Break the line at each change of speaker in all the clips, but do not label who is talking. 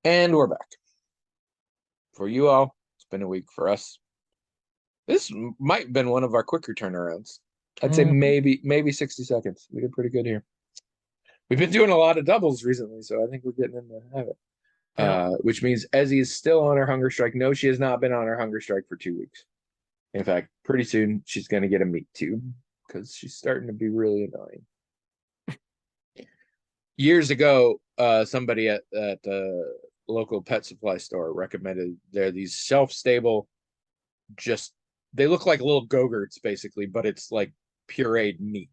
And we're back. For you all, it's been a week. For us, this might have been one of our quicker turnarounds. I'd say
Mm,
maybe 60 seconds. We did pretty good here. We've been doing a lot of doubles recently, so I think we're getting in the habit.
yeah.
Which means Ezzy is still on her hunger strike. No, she has not been on her hunger strike for 2 weeks. In fact, pretty soon she's going to get a meat tube because she's starting to be really annoying. Years ago, somebody at the local pet supply store recommended they're these shelf-stable, just they look like little go-gurts basically, but it's like pureed meat.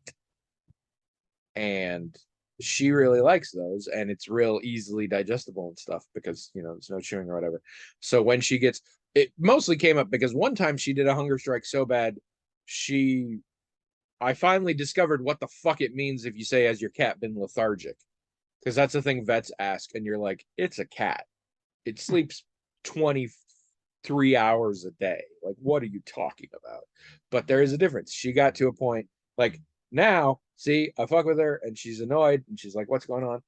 And she really likes those, and it's real easily digestible and stuff because there's no chewing or whatever. So when she gets it, mostly came up because one time she did a hunger strike so bad, she I finally discovered what the fuck it means if you say, has your cat been lethargic? Because that's the thing vets ask, and you're like, it's a cat. It sleeps 23 hours a day. Like, what are you talking about? But there is a difference. She got to a point like, now, see, I fuck with her and she's annoyed and she's like, what's going on?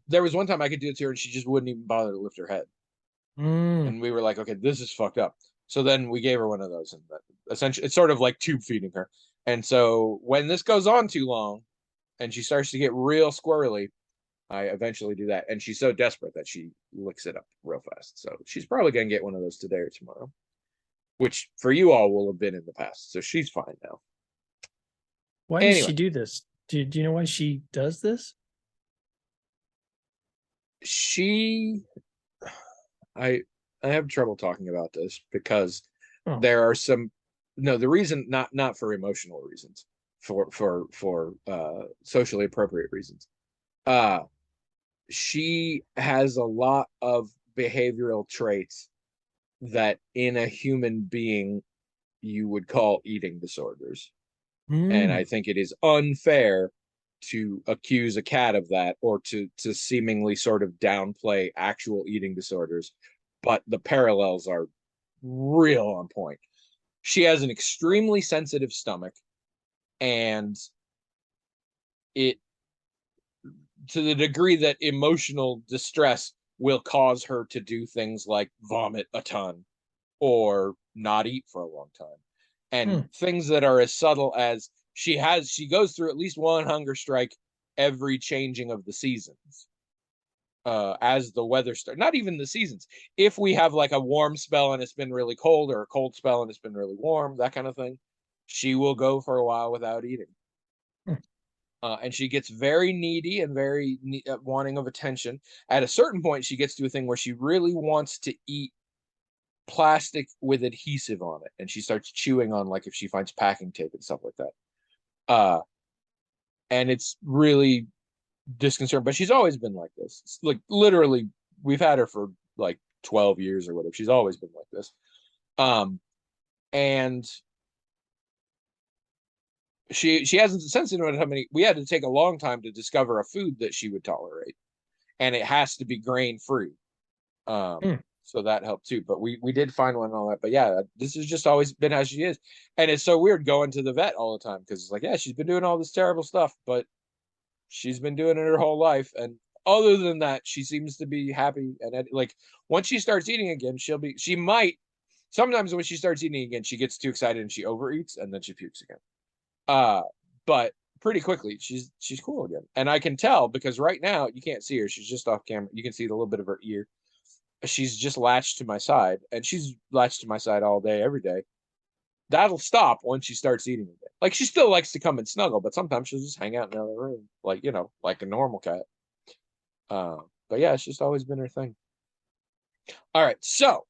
There was one time I could do it to her and she just wouldn't even bother to lift her head.
Mm,
And we were like, okay, this is fucked up. So then we gave her one of those, and essentially it's sort of like tube feeding her. And so when this goes on too long and she starts to get real squirrely, I eventually do that. And she's so desperate that she licks it up real fast. So she's probably going to get one of those today or tomorrow, which for you all will have been in the past. So she's fine now.
why does
Anyway,
she do this? Do you know why she does this?
she, I, I have trouble talking about this because
Oh,
there are some, no, the reason, not for emotional reasons, for socially appropriate reasons. Uh, she has a lot of behavioral traits that in a human being you would call eating disorders. And
mm,
I think it is unfair to accuse a cat of that, or to seemingly sort of downplay actual eating disorders. But the parallels are real on point. She has an extremely sensitive stomach, and it, to the degree that emotional distress will cause her to do things like vomit a ton or not eat for a long time. And
mm,
things that are as subtle as she goes through at least one hunger strike every changing of the seasons. As the weather starts, not even the seasons. If we have like a warm spell and it's been really cold, or a cold spell and it's been really warm, that kind of thing, she will go for a while without eating.
mm.
And she gets very needy and very wanting of attention. At a certain point, she gets to a thing where she really wants to eat plastic with adhesive on it, and she starts chewing on, like, if she finds packing tape and stuff like that. Uh, and it's really disconcerting. But she's always been like this. It's like literally, we've had her for like 12 years or whatever. She's always been like this. Um, and she hasn't sensitive to how many. We had to take a long time to discover a food that she would tolerate, and it has to be grain free. Um,
Mm.
so that helped too. But we did find one and all that. But yeah, this has just always been how she is. And it's so weird going to the vet all the time because it's like, yeah, she's been doing all this terrible stuff, but she's been doing it her whole life. And other than that, she seems to be happy. And like, once she starts eating again, she might, sometimes when she starts eating again, she gets too excited and she overeats and then she pukes again. Uh, but pretty quickly, she's cool again. And I can tell because right now you can't see her. She's just off camera. You can see the little bit of her ear. She's just latched to my side, and she's latched to my side all day, every day. That'll stop once she starts eating again. Like, she still likes to come and snuggle, but sometimes she'll just hang out in another room, like, like a normal cat. But yeah, it's just always been her thing. All right, so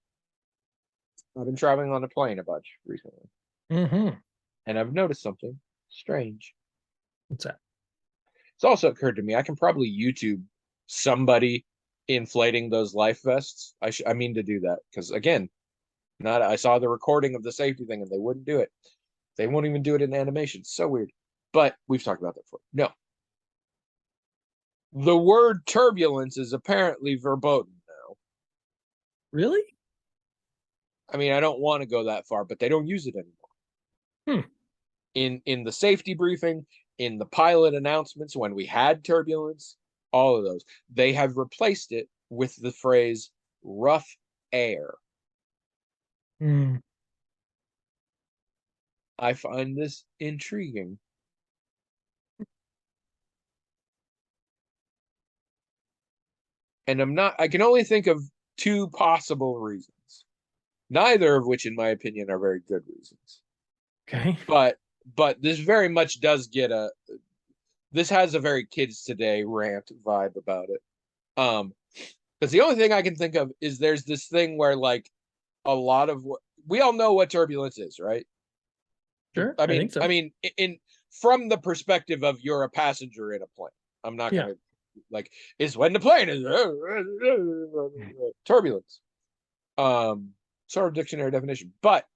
I've been traveling on a plane a bunch recently,
Mm-hmm.
and I've noticed something strange.
What's that?
It's also occurred to me I can probably YouTube somebody inflating those life vests. I mean to do that because, again, not I saw the recording of the safety thing and they wouldn't do it. They won't even do it in animation. It's so weird. But we've talked about that before. No. The word turbulence is apparently verboten now.
Really?
I mean, I don't want to go that far, but they don't use it anymore.
Hmm.
In the safety briefing, in the pilot announcements when we had turbulence, all of those, they have replaced it with the phrase rough air.
Hmm.
I find this intriguing. And I can only think of two possible reasons, neither of which, in my opinion, are very good reasons.
Okay.
But this very much does get this has a very kids today rant vibe about it. Because the only thing I can think of is there's this thing where like a lot of we all know what turbulence is, right?
Sure.
I
I think
mean,
so.
in from the perspective of you're a passenger in a plane. I'm not
Yeah.
gonna like is when the plane is turbulence. Sort of dictionary definition. But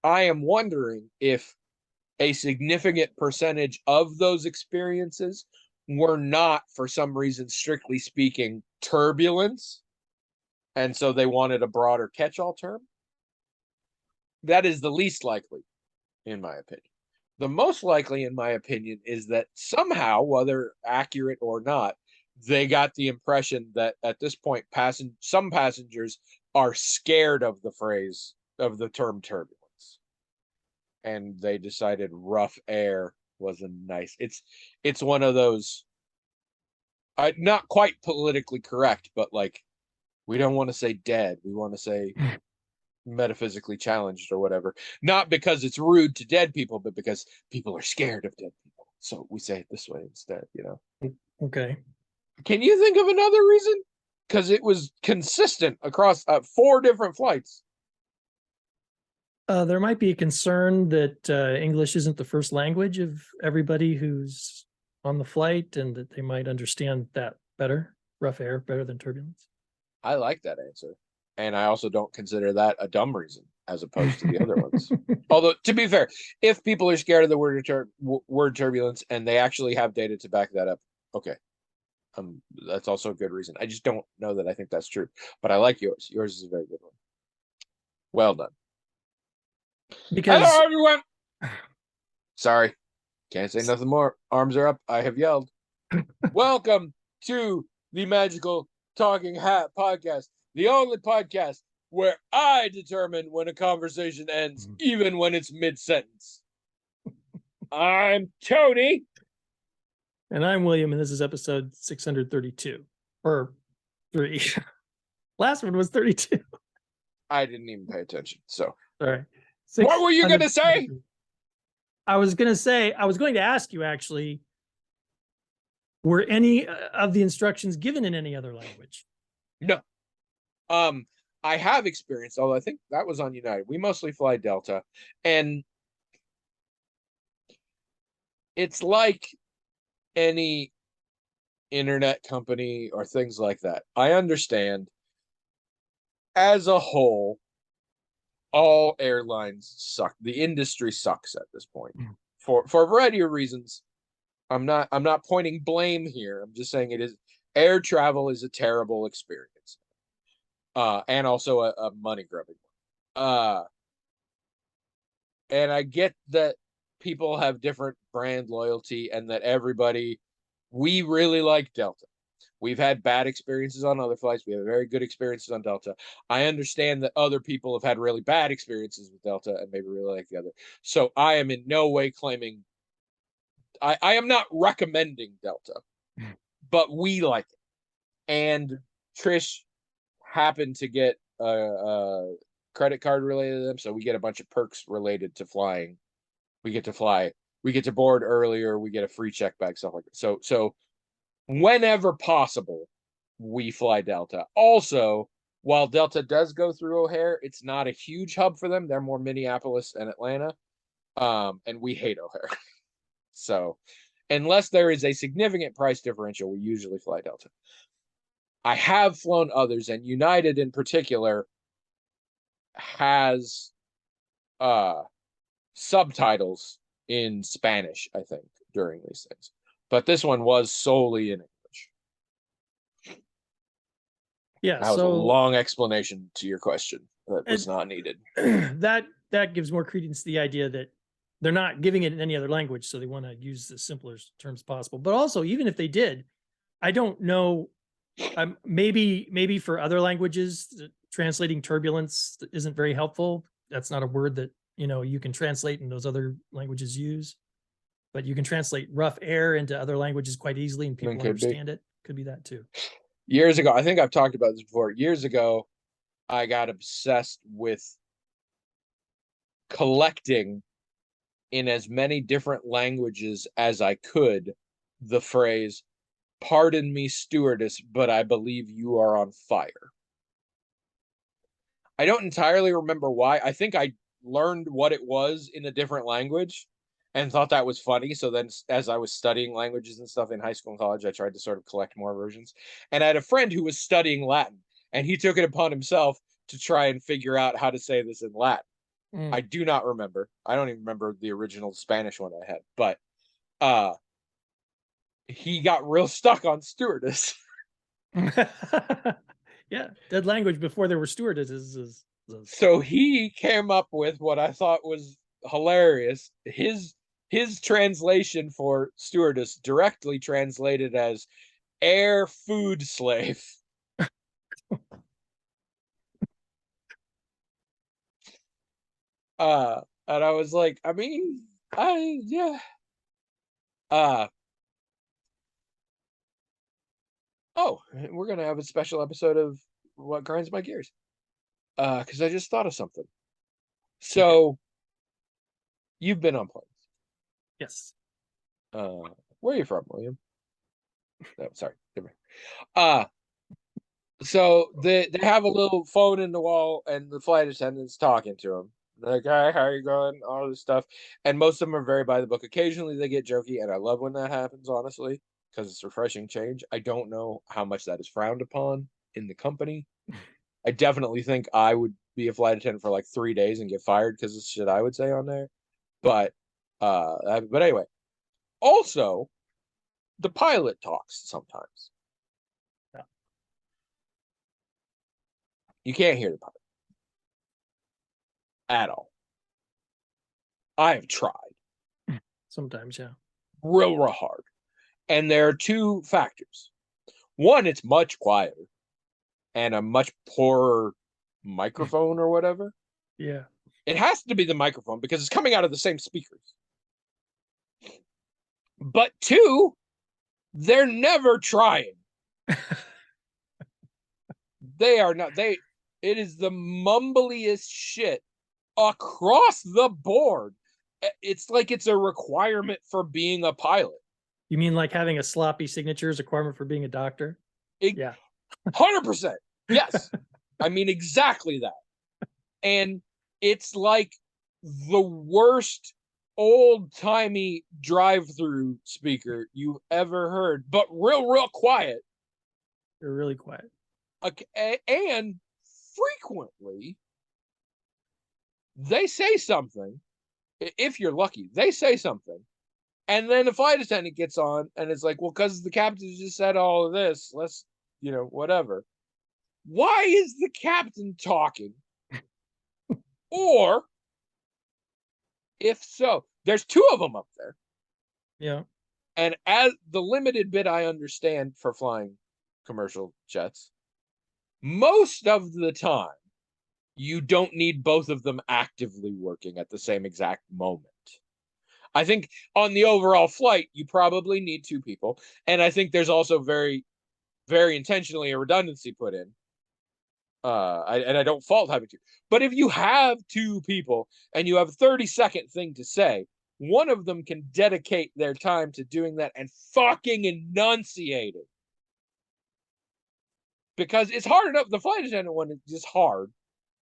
I am wondering if a significant percentage of those experiences were not, for some reason, strictly speaking, turbulence. And so they wanted a broader catch-all term. That is the least likely, in my opinion. The most likely, in my opinion, is that somehow, whether accurate or not, they got the impression that at this point, some passengers are scared of the phrase of the term turbulence, and they decided rough air was a nice. It's one of those, not quite politically correct, but like we don't want to say dead, we want to say metaphysically challenged or whatever. Not because it's rude to dead people, but because people are scared of dead people. So we say it this way instead, you know.
Okay.
Can you think of another reason? Because it was consistent across 4 different flights.
There might be a concern that English isn't the first language of everybody who's on the flight, and that they might understand that better, rough air, better than turbulence.
I like that answer. And I also don't consider that a dumb reason as opposed to the other ones. Although, to be fair, if people are scared of the word turbulence and they actually have data to back that up, okay. That's also a good reason. I just don't know that I think that's true. But I like yours. Yours is a very good one. Well done.
Because
hello, everyone. Sorry. Can't say nothing more. Arms are up. I have yelled. Welcome to the Magical Talking Hat podcast, the only podcast where I determine when a conversation ends, even when it's mid-sentence. I'm Tony.
And I'm William, and this is episode 632. Or 3. Last one was 32.
I didn't even pay attention. So,
all right.
What were you going to say?
I was going to ask you actually, were any of the instructions given in any other language?
No. I have experienced, although I think that was on United. We mostly fly Delta, and it's like any internet company or things like that. I understand as a whole, all airlines suck. The industry sucks at this point for a variety of reasons. I'm not pointing blame here. I'm just saying air travel is a terrible experience. And also a money grubbing one. And I get that people have different brand loyalty and that we really like Delta. We've had bad experiences on other flights. We have very good experiences on Delta. I understand that other people have had really bad experiences with Delta and maybe really like the other. So I am in no way claiming, I am not recommending Delta, but we like it. And Trish happened to get a credit card related to them, so we get a bunch of perks related to flying. We get to fly, we get to board earlier, we get a free check bag, stuff like that. So whenever possible, we fly Delta. Also, while Delta does go through O'Hare, it's not a huge hub for them. They're more Minneapolis and Atlanta. And we hate O'Hare. So unless there is a significant price differential, we usually fly Delta. I have flown others, and United in particular has subtitles in Spanish, I think, during these things. But this one was solely in English.
Yeah,
that was a long explanation to your question that was not needed.
That gives more credence to the idea that they're not giving it in any other language, so they want to use the simplest terms possible. But also, even if they did, I don't know Maybe for other languages, translating turbulence isn't very helpful. That's not a word that, you can translate and those other languages use. But you can translate rough air into other languages quite easily and people
Could be.
understand it. Could be that too.
Years ago, I think I've talked about this before. Years ago, I got obsessed with collecting in as many different languages as I could the phrase, "Pardon me, stewardess, but I believe you are on fire." I don't entirely remember why. I think I learned what it was in a different language and thought that was funny. So then, as I was studying languages and stuff in high school and college, I tried to sort of collect more versions. And I had a friend who was studying Latin, and he took it upon himself to try and figure out how to say this in Latin. I do not remember. I don't even remember the original Spanish one I had, but he got real stuck on stewardess.
Yeah, dead language before there were stewardesses
So he came up with what I thought was hilarious. His translation for stewardess directly translated as air food slave. And I was like, I mean, yeah. Oh, we're gonna have a special episode of What Grinds My Gears. Because I just thought of something. So you've been on planes.
Yes.
Where are you from, William? No, sorry. Different. So they have a little phone in the wall, and the flight attendant's talking to him. They're like, "Hi, how are you going?" All this stuff, and most of them are very by the book. Occasionally, they get jokey, and I love when that happens, honestly, because it's refreshing change. I don't know how much that is frowned upon in the company. I definitely think I would be a flight attendant for like 3 days and get fired because of shit I would say on there. But but anyway, also the pilot talks sometimes.
Yeah.
You can't hear the pilot at all. I have tried
Sometimes, yeah.
real hard. And there are two factors. One, it's much quieter and a much poorer microphone or whatever.
Yeah.
It has to be the microphone because it's coming out of the same speakers. But two, they're never trying. They are not. It is the mumbliest shit across the board. It's like it's a requirement for being a pilot.
You mean like having a sloppy signature is a requirement for being a doctor? Yeah.
100%. Yes. I mean, exactly that. And it's like the worst old-timey drive-through speaker you've ever heard, but real quiet.
They're really quiet.
And frequently, they say something. If you're lucky, they say something. And then the flight attendant gets on and it's like, well, because the captain just said all of this, let's, whatever. Why is the captain talking? Or, if so, there's two of them up there.
Yeah.
And as the limited bit I understand for flying commercial jets, most of the time, you don't need both of them actively working at the same exact moment. I think on the overall flight, you probably need two people. And I think there's also very, very intentionally a redundancy put in. I don't fault having to. But if you have two people and you have a 30-second thing to say, one of them can dedicate their time to doing that and fucking enunciate it. Because it's hard enough. The flight attendant one is just hard.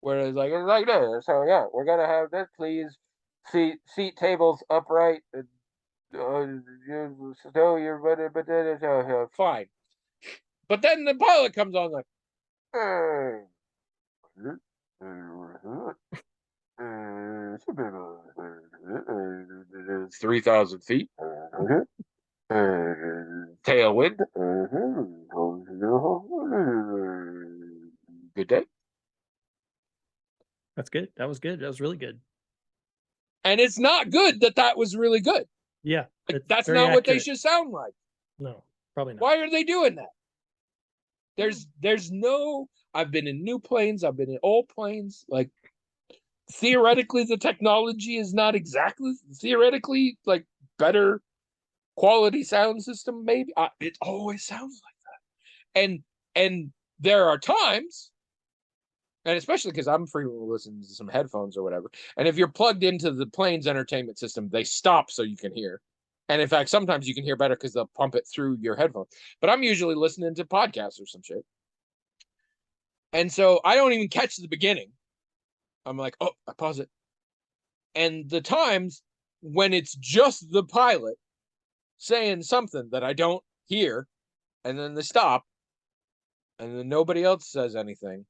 Where it's like this. So yeah, we're gonna have this, please. Seat tables upright. Stow your fine. But then the pilot comes on like, 3,000 feet. Tailwind. Good day.
That's good. That was good. That was really good.
And it's not good that was really good.
Yeah.
Like, that's not accurate. What they should sound like.
No, probably not.
Why are they doing that? there's no, I've been in new planes, I've been in old planes. Like theoretically, the technology is not exactly theoretically like better quality sound system. Maybe it always sounds like that, and there are times, and especially because I'm frequently listening to some headphones or whatever. And if you're plugged into the plane's entertainment system, they stop so you can hear. And in fact, sometimes you can hear better because they'll pump it through your headphones. But I'm usually listening to podcasts or some shit. And so I don't even catch the beginning. I'm like, oh, I pause it. And the times when it's just the pilot saying something that I don't hear, and then they stop, and then nobody else says anything.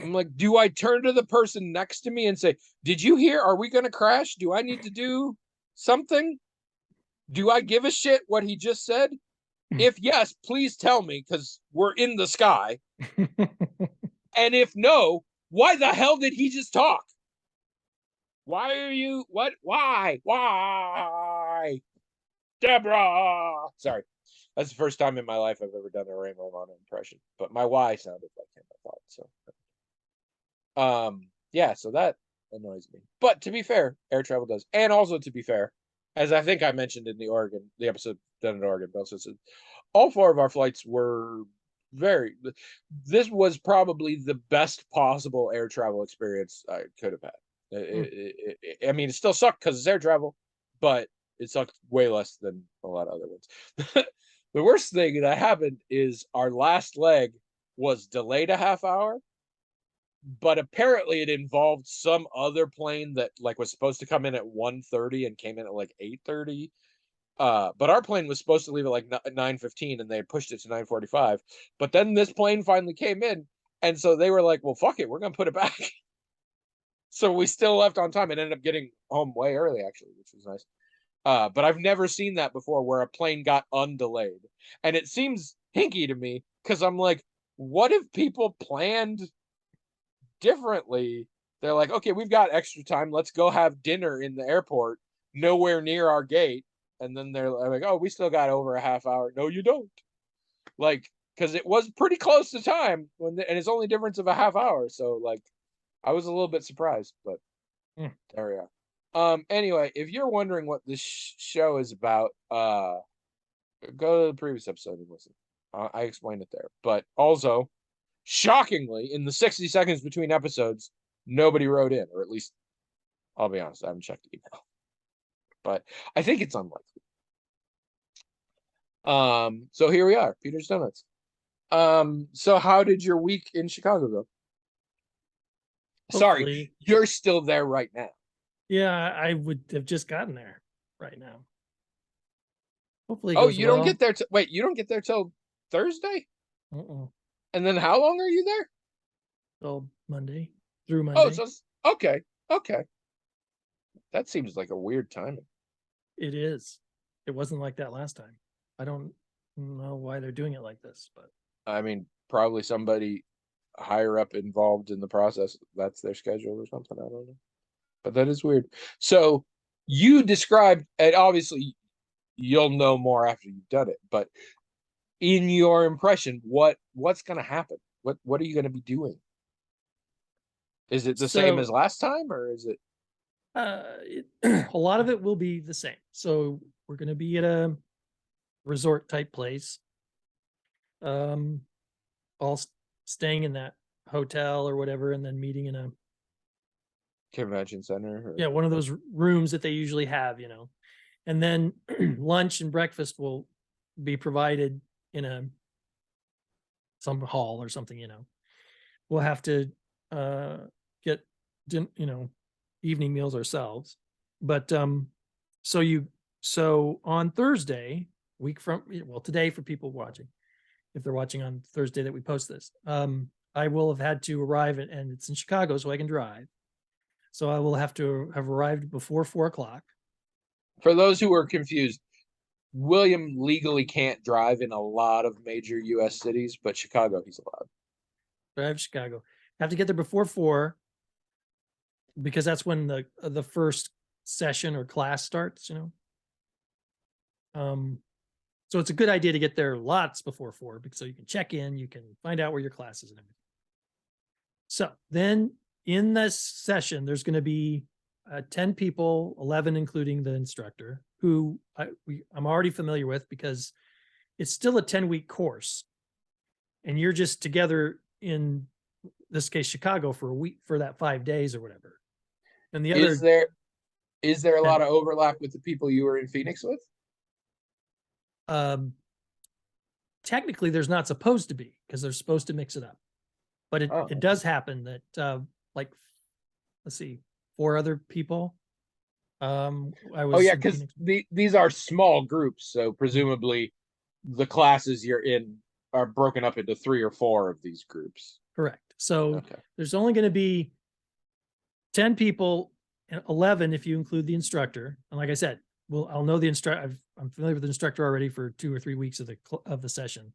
I'm like, do I turn to the person next to me and say, did you hear? Are we going to crash? Do I need to do something? Do I give a shit what he just said? If yes, please tell me because we're in the sky. And if no, why the hell did he just talk? Why are you, what? Why? Deborah! Sorry. That's the first time in my life I've ever done a Ray Romano impression, but my why sounded like him, I thought. So yeah, so that annoys me. But to be fair, air travel does. And also to be fair, as I think I mentioned in the episode done in Oregon, Bill said all 4 of our flights were this was probably the best possible air travel experience I could have had. I mean, it still sucked because it's air travel, but it sucked way less than a lot of other ones. The worst thing that happened is our last leg was delayed a half hour, but apparently it involved some other plane that like was supposed to come in at 1:30 and came in at like 8:30. But our plane was supposed to leave at like 9:15 and they pushed it to 9:45. But then this plane finally came in, and so they were like, well, fuck it, we're gonna put it back. So we still left on time and ended up getting home way early, actually, which was nice. But I've never seen that before where a plane got undelayed. And it seems hinky to me because I'm like, what if people planned differently? They're like, okay, we've got extra time. Let's go have dinner in the airport, nowhere near our gate. And then they're like, oh, we still got over a half hour. No, you don't. Like, because it was pretty close to time and it's only difference of a half hour. So like, I was a little bit surprised, but there we are. Anyway, if you're wondering what this show is about, go to the previous episode and listen. I explained it there. But also, shockingly, in the 60 seconds between episodes, nobody wrote in, or at least I'll be honest, I haven't checked email. But I think it's unlikely. So here we are, Peter's Donuts. So how did your week in Chicago go? Sorry,
Hopefully.
you're still there right now.
Yeah, I would have just gotten there right now. Hopefully it
Oh,
goes
you
well.
don't get there wait, you don't get there till Thursday?
Uh-uh.
And then how long are you there?
Till Monday, through Monday.
Oh, so okay. That seems like a weird timing.
It is. It wasn't like that last time. I don't know why they're doing it like this, but
I mean, probably somebody higher up involved in the process. That's their schedule or something. I don't know. But that is weird. So you described, and obviously you'll know more after you've done it, but in your impression, what's going to happen? What are you going to be doing? Is it the same as last time, or is it?
A lot of it will be the same. So we're going to be at a resort type place. All staying in that hotel or whatever, and then meeting in a
Convention center?
yeah, one of those rooms that they usually have, and then lunch and breakfast will be provided in some hall or something. We'll have to get evening meals ourselves, but so on Thursday, today for people watching, if they're watching on Thursday that we post this, I will have had to arrive and it's in Chicago, so I can drive. So I will have to have arrived before 4:00.
For those who are confused, William legally can't drive in a lot of major U.S. cities, but Chicago, he's allowed.
Drive Chicago. I have to get there before 4 because that's when the first session or class starts. So it's a good idea to get there lots before 4, because so you can check in, you can find out where your class is and everything. So then in this session, there's going to be 10 people, 11 including the instructor, who I'm already familiar with because it's still a 10-week course. And you're just together in this case, Chicago for a week, for that 5 days or whatever. And the other,
is there a lot of overlap with the people you were in Phoenix with?
Technically there's not supposed to be, because they're supposed to mix it up. But it does happen that like, let's see, 4 other people. I was.
Oh yeah, because these are small groups, so presumably the classes you're in are broken up into 3 or 4 of these groups.
Correct. So
Okay.
there's only going to be 10 people, and 11 if you include the instructor. And like I said, I'll know the instructor. I'm familiar with the instructor already for 2 or 3 weeks of the session.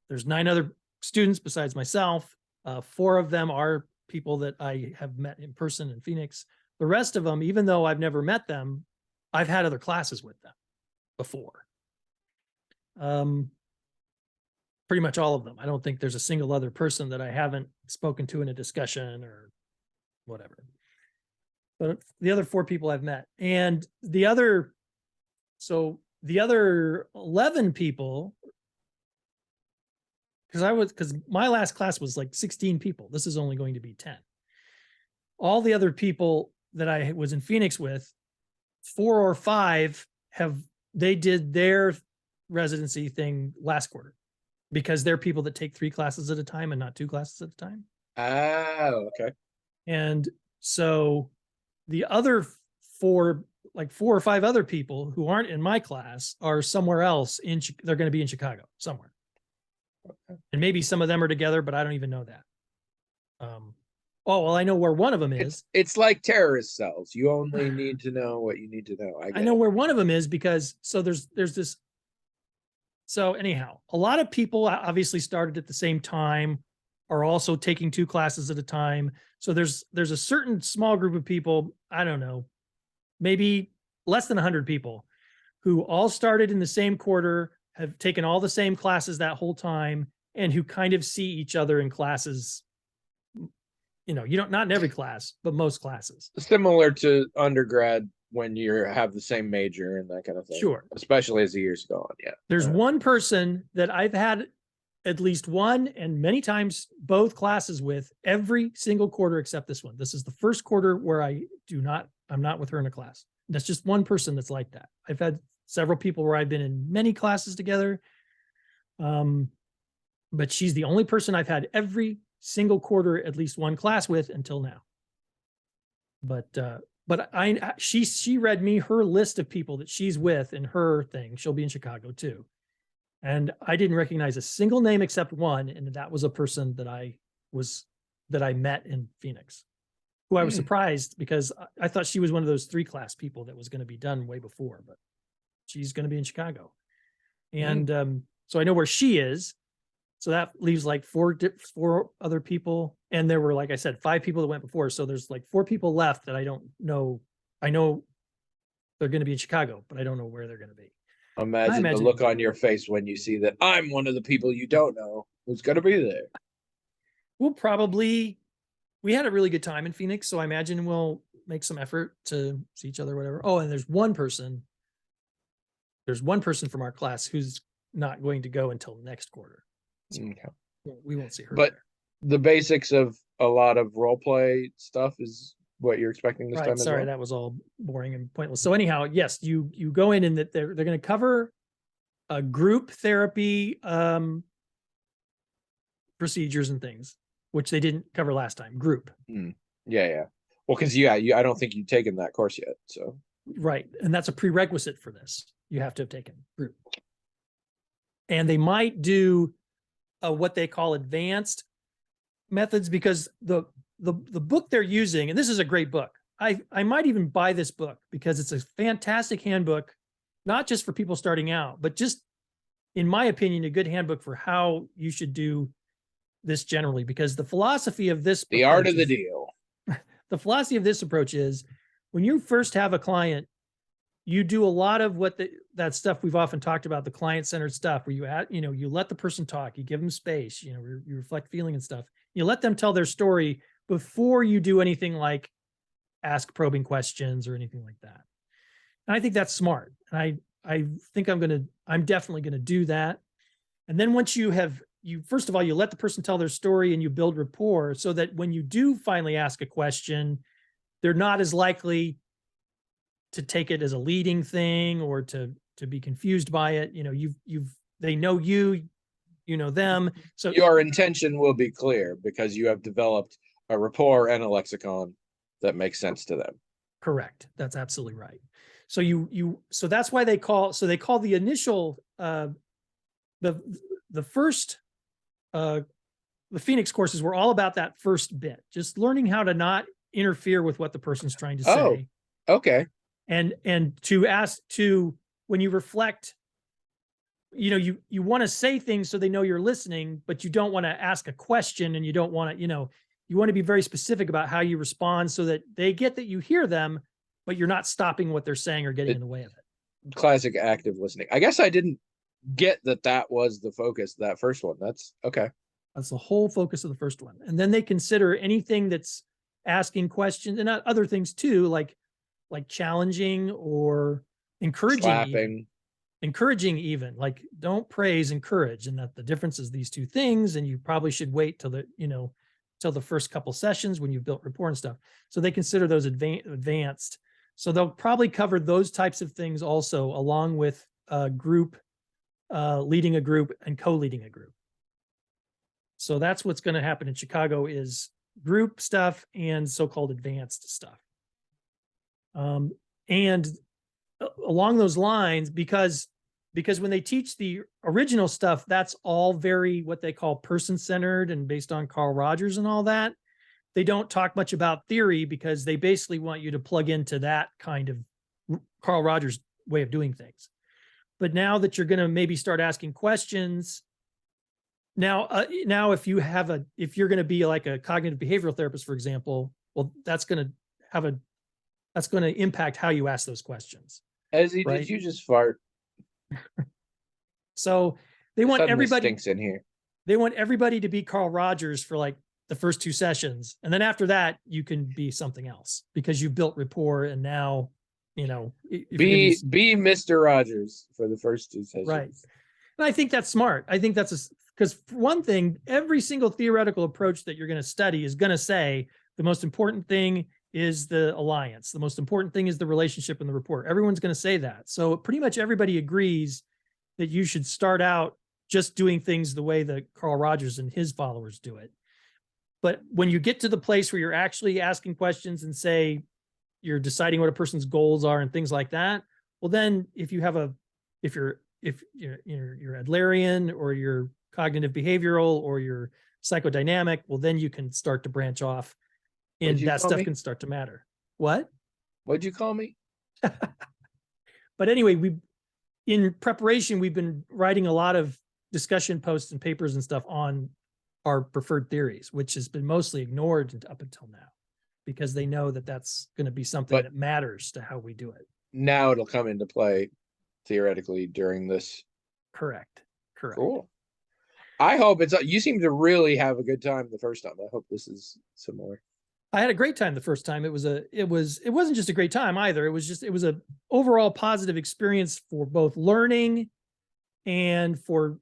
There's 9 other students besides myself. 4 of them are people that I have met in person in Phoenix. The rest of them, even though I've never met them, I've had other classes with them before. Pretty much all of them. I don't think there's a single other person that I haven't spoken to in a discussion or whatever. But the other 4 people I've met, and the other 11 people, because my last class was like 16 people. This is only going to be 10. All the other people that I was in Phoenix with, 4 or 5 they did their residency thing last quarter, because they're people that take 3 classes at a time and not 2 classes at a time.
Oh, okay.
And so the other 4 or 5 other people who aren't in my class are somewhere else they're going to be in Chicago somewhere. Okay. And maybe some of them are together, but I don't even know that. I know where one of them is.
It's like terrorist cells. You only need to know what you need to know.
I know where one of them is, because there's this. So anyhow, a lot of people obviously started at the same time, are also taking 2 classes at a time. So there's a certain small group of people, I don't know, maybe less than 100 people, who all started in the same quarter, have taken all the same classes that whole time, and who kind of see each other in classes. Not in every class, but most classes.
Similar to undergrad when you have the same major and that kind of thing.
Sure.
Especially as the years go on. Yeah.
There's one person that I've had at least one and many times both classes with every single quarter except this one. This is the first quarter where I'm not with her in a class. That's just one person that's like that. I've had several people where I've been in many classes together. But she's the only person I've had every single quarter at least one class with until now. But she read me her list of people that she's with in her thing. She'll be in Chicago too. And I didn't recognize a single name except one, and that was a person that I met in Phoenix, who I was surprised, because I thought she was one of those 3 class people that was going to be done way before, but she's going to be in Chicago. And so I know where she is. So that leaves like 4 other people. And there were, like I said, 5 people that went before. So there's like 4 people left that I don't know. I know they're going to be in Chicago, but I don't know where they're going to be.
Imagine the look on your face when you see that I'm one of the people you don't know who's going to be there.
We had a really good time in Phoenix, so I imagine we'll make some effort to see each other, whatever. Oh, and there's one person from our class who's not going to go until next quarter. So we won't see her.
But the basics of a lot of role play stuff is what you're expecting this time.
Sorry, that was all boring and pointless. So anyhow, yes, you go in and that they're going to cover a group therapy procedures and things, which they didn't cover last time. Group.
Yeah. Well, because I don't think you've taken that course yet. So
right, and that's a prerequisite for this. You have to have taken group, and they might do what they call advanced methods, because the book they're using, and this is a great book. I might even buy this book because it's a fantastic handbook, not just for people starting out, but just, in my opinion, a good handbook for how you should do this generally, because the philosophy of this,
the art of the deal,
the philosophy of this approach is, when you first have a client, you do a lot of what that stuff we've often talked about, the client-centered stuff where you let the person talk, you give them space, you reflect feeling and stuff. You let them tell their story before you do anything like ask probing questions or anything like that. And I think that's smart. And I think I'm definitely going to do that. And then once first of all, you let the person tell their story and you build rapport so that when you do finally ask a question, they're not as likely to take it as a leading thing or to be confused by it. They know you know them. So
your intention will be clear because you have developed a rapport and a lexicon that makes sense to them.
Correct. That's absolutely right. So so that's why they call the initial, the first, the Phoenix courses were all about that first bit, just learning how to not interfere with what the person's trying to say.
Okay.
And when you reflect, you want to say things so they know you're listening, but you don't want to ask a question and you don't want to, you want to be very specific about how you respond so that they get that you hear them, but you're not stopping what they're saying or getting in the way of it.
Classic active listening. I guess I didn't get that was the focus, that first one. That's okay.
That's the whole focus of the first one. And then they consider anything that's asking questions and other things too, like challenging or encouraging.
Slapping.
Encouraging even, like don't praise, encourage, and that the difference is these two things. And you probably should wait till the first couple sessions when you've built rapport and stuff. So they consider those advanced. So they'll probably cover those types of things also, along with group, leading a group and co-leading a group. So that's what's going to happen in Chicago is group stuff and so-called advanced stuff. And along those lines, because when they teach the original stuff, that's all very what they call person-centered and based on Carl Rogers and all that. They don't talk much about theory because they basically want you to plug into that kind of Carl Rogers way of doing things. But now that you're going to maybe start asking questions, now if you're going to be like a cognitive behavioral therapist, for example, well, that's going to impact how you ask those questions.
Ezzy,
right?
Did you just fart?
So they want everybody
stinks in here.
They want everybody to be Carl Rogers for like the first 2 sessions. And then after that, you can be something else because you've built rapport. And now, be
Mr. Rogers for the first 2 sessions.
Right. And I think that's smart. I think because for one thing, every single theoretical approach that you're going to study is going to say the most important thing is the alliance. The most important thing is the relationship and the rapport. Everyone's going to say that. So pretty much everybody agrees that you should start out just doing things the way that Carl Rogers and his followers do it. But when you get to the place where you're actually asking questions and say you're deciding what a person's goals are and things like that, well, then if you're Adlerian or you're cognitive behavioral or you're psychodynamic, well, then you can start to branch off and that stuff can start to matter. What?
What'd you call me?
But anyway, in preparation, we've been writing a lot of discussion posts and papers and stuff on our preferred theories, which has been mostly ignored up until now because they know that that's going to be something that matters to how we do it.
Now it'll come into play theoretically during this.
Correct.
Cool. I hope you seem to really have a good time the first time. I hope this is similar.
I had a great time the first time. It wasn't just a great time either. It was a overall positive experience for both learning and for,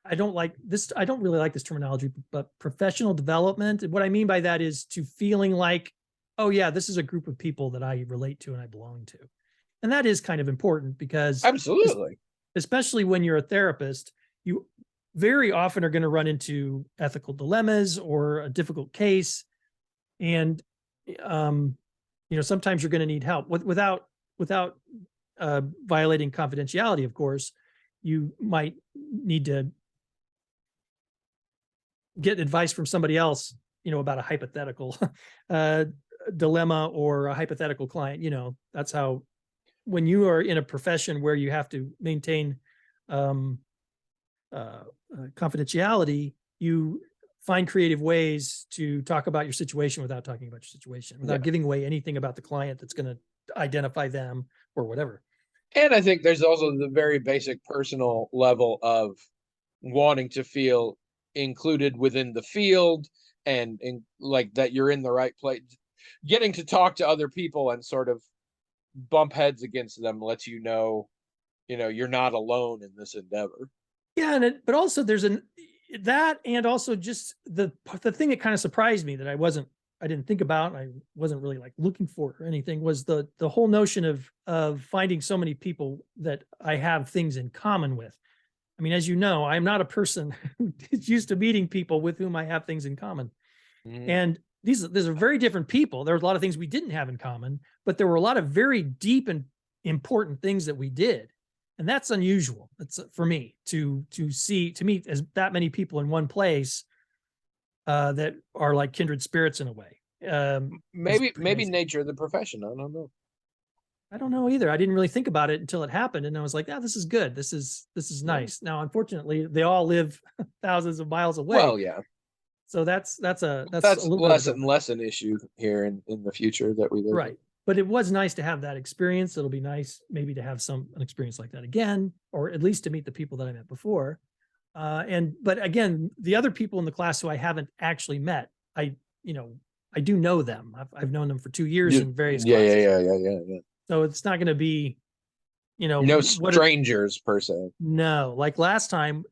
I don't really like this terminology, but professional development. And what I mean by that is to feeling like, oh yeah, this is a group of people that I relate to and I belong to. And that is kind of important because
absolutely, especially
when you're a therapist, you very often are going to run into ethical dilemmas or a difficult case. And, sometimes you're going to need help without violating confidentiality. Of course, you might need to get advice from somebody else, about a hypothetical dilemma or a hypothetical client. That's how, when you are in a profession where you have to maintain confidentiality, you find creative ways to talk about your situation without talking about your situation, without giving away anything about the client that's going to identify them or whatever.
And I think there's also the very basic personal level of wanting to feel included within the field and like that you're in the right place. Getting to talk to other people and sort of bump heads against them lets you know, you're not alone in this endeavor.
Yeah, but also there's that, and also just the thing that kind of surprised me that I didn't think about, and I wasn't really like looking for or anything, was the whole notion of finding so many people that I have things in common with. I mean, as you know, I'm not a person who is used to meeting people with whom I have things in common.
Mhm.
And these are very different people. There was a lot of things we didn't have in common, but there were a lot of very deep and important things that we did. And that's unusual. It's for me to meet as that many people in one place that are like kindred spirits in a way. Is pretty
Maybe
amazing.
nature of the profession. I don't know.
I don't know either. I didn't really think about it until it happened, and I was like, "Yeah, this is good. This is
Yeah.
nice." Now, unfortunately, they all live thousands of miles away,
Well, yeah.
so that's a
That's
little bit of a
less and
drawback.
less an issue here in the future that we live in.
Right. But it was nice to have that experience. It'll be nice maybe to have an experience like that again, or at least to meet the people that I met before. But again, the other people in the class who I haven't actually met, you know, I do know them. I've known them for 2 years in various
Yeah, yeah,
classes.
yeah, yeah, yeah, yeah.
So it's not going to be,
No
what are,
strangers per se.
no, like last time,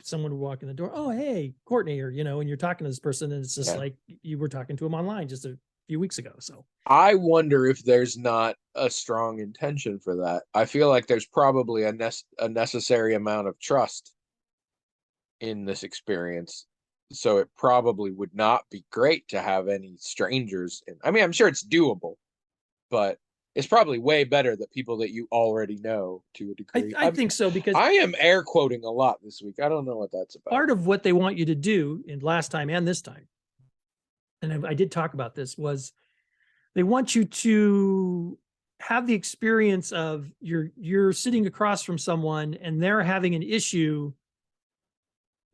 someone would walk in the door. Oh, hey, Courtney, or, and you're talking to this person and it's just
Yeah.
like you were talking to him online just a few weeks ago. So
I wonder if there's not a strong intention for that. I feel like there's probably a necessary amount of trust in this experience. So it probably would not be great to have any strangers. I mean, I'm sure it's doable, but it's probably way better that people that you already know to a degree.
I think so, because
I am air quoting a lot this week. I don't know what that's about.
part of what they want you to do in last time and this time, and I did talk about this, was they want you to have the experience of you're sitting across from someone and they're having an issue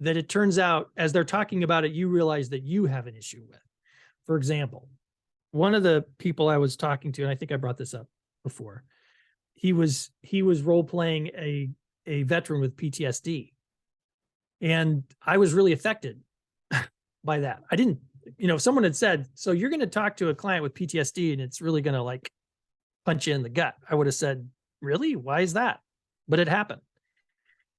that it turns out as they're talking about it, you realize that you have an issue with. For example, one of the people I was talking to, and I think I brought this up before, he was role playing a veteran with PTSD. And I was really affected by that. I didn't, if someone had said, so you're going to talk to a client with PTSD and it's really going to like punch you in the gut, I would have said, really? Why is that? But it happened.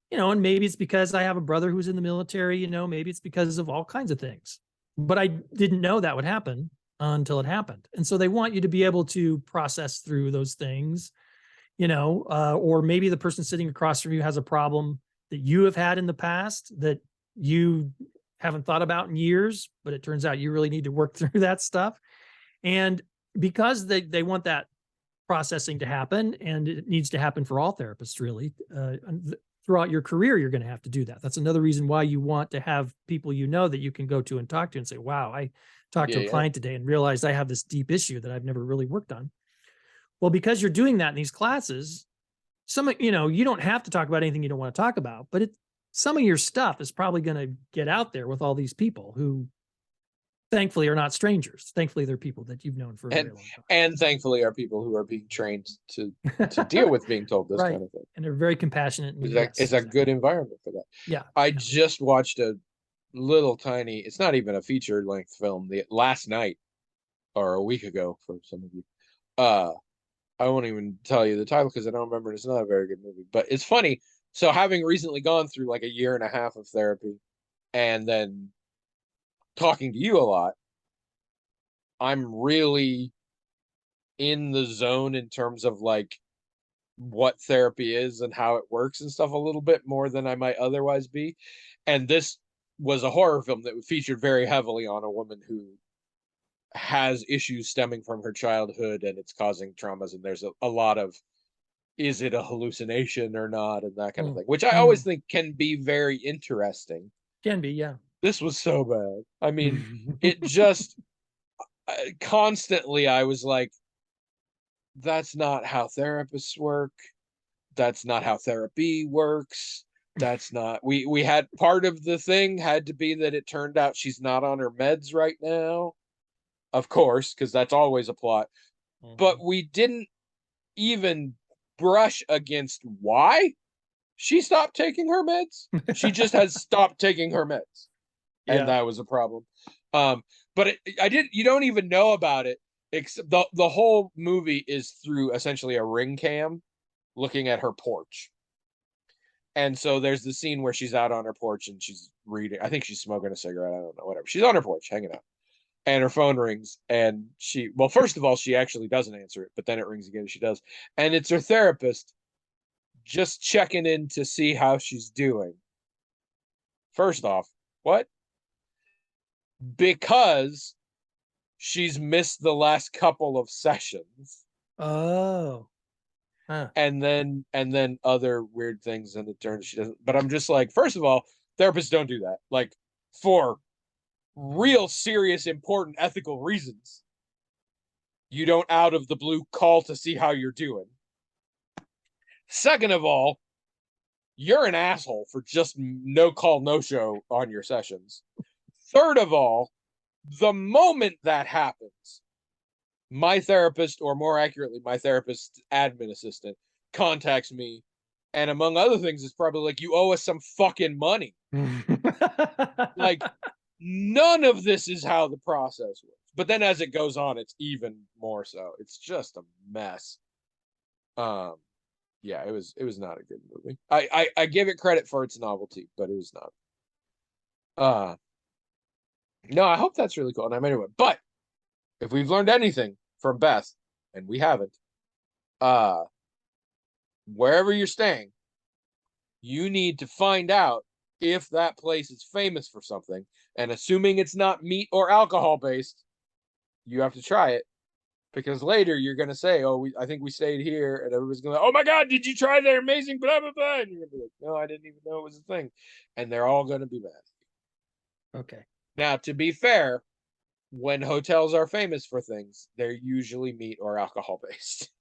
And maybe it's because I have a brother who's in the military, maybe it's because of all kinds of things. But I didn't know that would happen until it happened. And so they want you to be able to process through those things, or maybe the person sitting across from you has a problem that you have had in the past that you haven't thought about in years, but it turns out you really need to work through that stuff. And because they want that processing to happen, and it needs to happen for all therapists, really, throughout your career, you're going to have to do that. That's another reason why you want to have people that you can go to and talk to and say, wow, I talked to a client today and realized I have this deep issue that I've never really worked on. Well, because you're doing that in these classes, you don't have to talk about anything you don't want to talk about, but some of your stuff is probably going to get out there with all these people who thankfully are not strangers. Thankfully, they're people that you've known for a very long time.
And thankfully are people who are being trained to deal with being told this
right.
kind of thing.
And they're very compassionate. And
it's a good environment for that.
Yeah.
I just watched a little tiny, it's not even a feature length film, last night or a week ago for some of you. I won't even tell you the title because I don't remember. It's not a very good movie, but it's funny. So having recently gone through like a year and a half of therapy and then talking to you a lot, I'm really in the zone in terms of like what therapy is and how it works and stuff a little bit more than I might otherwise be. And this was a horror film that featured very heavily on a woman who has issues stemming from her childhood and it's causing traumas. And there's a lot of, is it a hallucination or not? And that kind of thing, which I always think can be very interesting.
Can be, yeah.
This was so bad. I mean, it just constantly, I was like, that's not how therapists work. That's not how therapy works. That's not, we had part of the thing had to be that it turned out she's not on her meds right now. Of course, because that's always a plot. But we didn't even brush against why she stopped taking her meds. She just has stopped taking her meds, and
Yeah.
that was a problem. But you don't even know about it, except the whole movie is through essentially a ring cam looking at her porch. And so there's the scene where she's out on her porch and she's reading. I think she's smoking a cigarette. I don't know, whatever. She's on her porch hanging out, and her phone rings. And well, first of all, she actually doesn't answer it, but then it rings again and she does. And it's her therapist just checking in to see how she's doing. First off, what? Because she's missed the last couple of sessions.
Oh. Huh.
And then other weird things in the turn she doesn't. But I'm just like, first of all, therapists don't do that. Like, for real serious important ethical reasons, you don't out of the blue call to see how you're doing. Second of all, you're an asshole for just no call, no show on your sessions. Third of all, the moment that happens, my therapist, or more accurately, my therapist's admin assistant, contacts me, and among other things, it's probably like, you owe us some fucking money. Like, none of this is how the process works. But then as it goes on, it's even more so. It's just a mess. Yeah, it was not a good movie. I give it credit for its novelty, but it was not. No, I hope that's really cool. And I'm anyway. But if we've learned anything from Beth, and we haven't, wherever you're staying, you need to find out if that place is famous for something. And assuming it's not meat or alcohol based, you have to try it. Because later you're gonna say, "Oh, I think we stayed here," and everybody's gonna, "Oh my God, did you try their amazing blah blah blah?" And you're gonna be like, "No, I didn't even know it was a thing," and they're all gonna be mad.
Okay.
Now, to be fair, when hotels are famous for things, they're usually meat or alcohol based.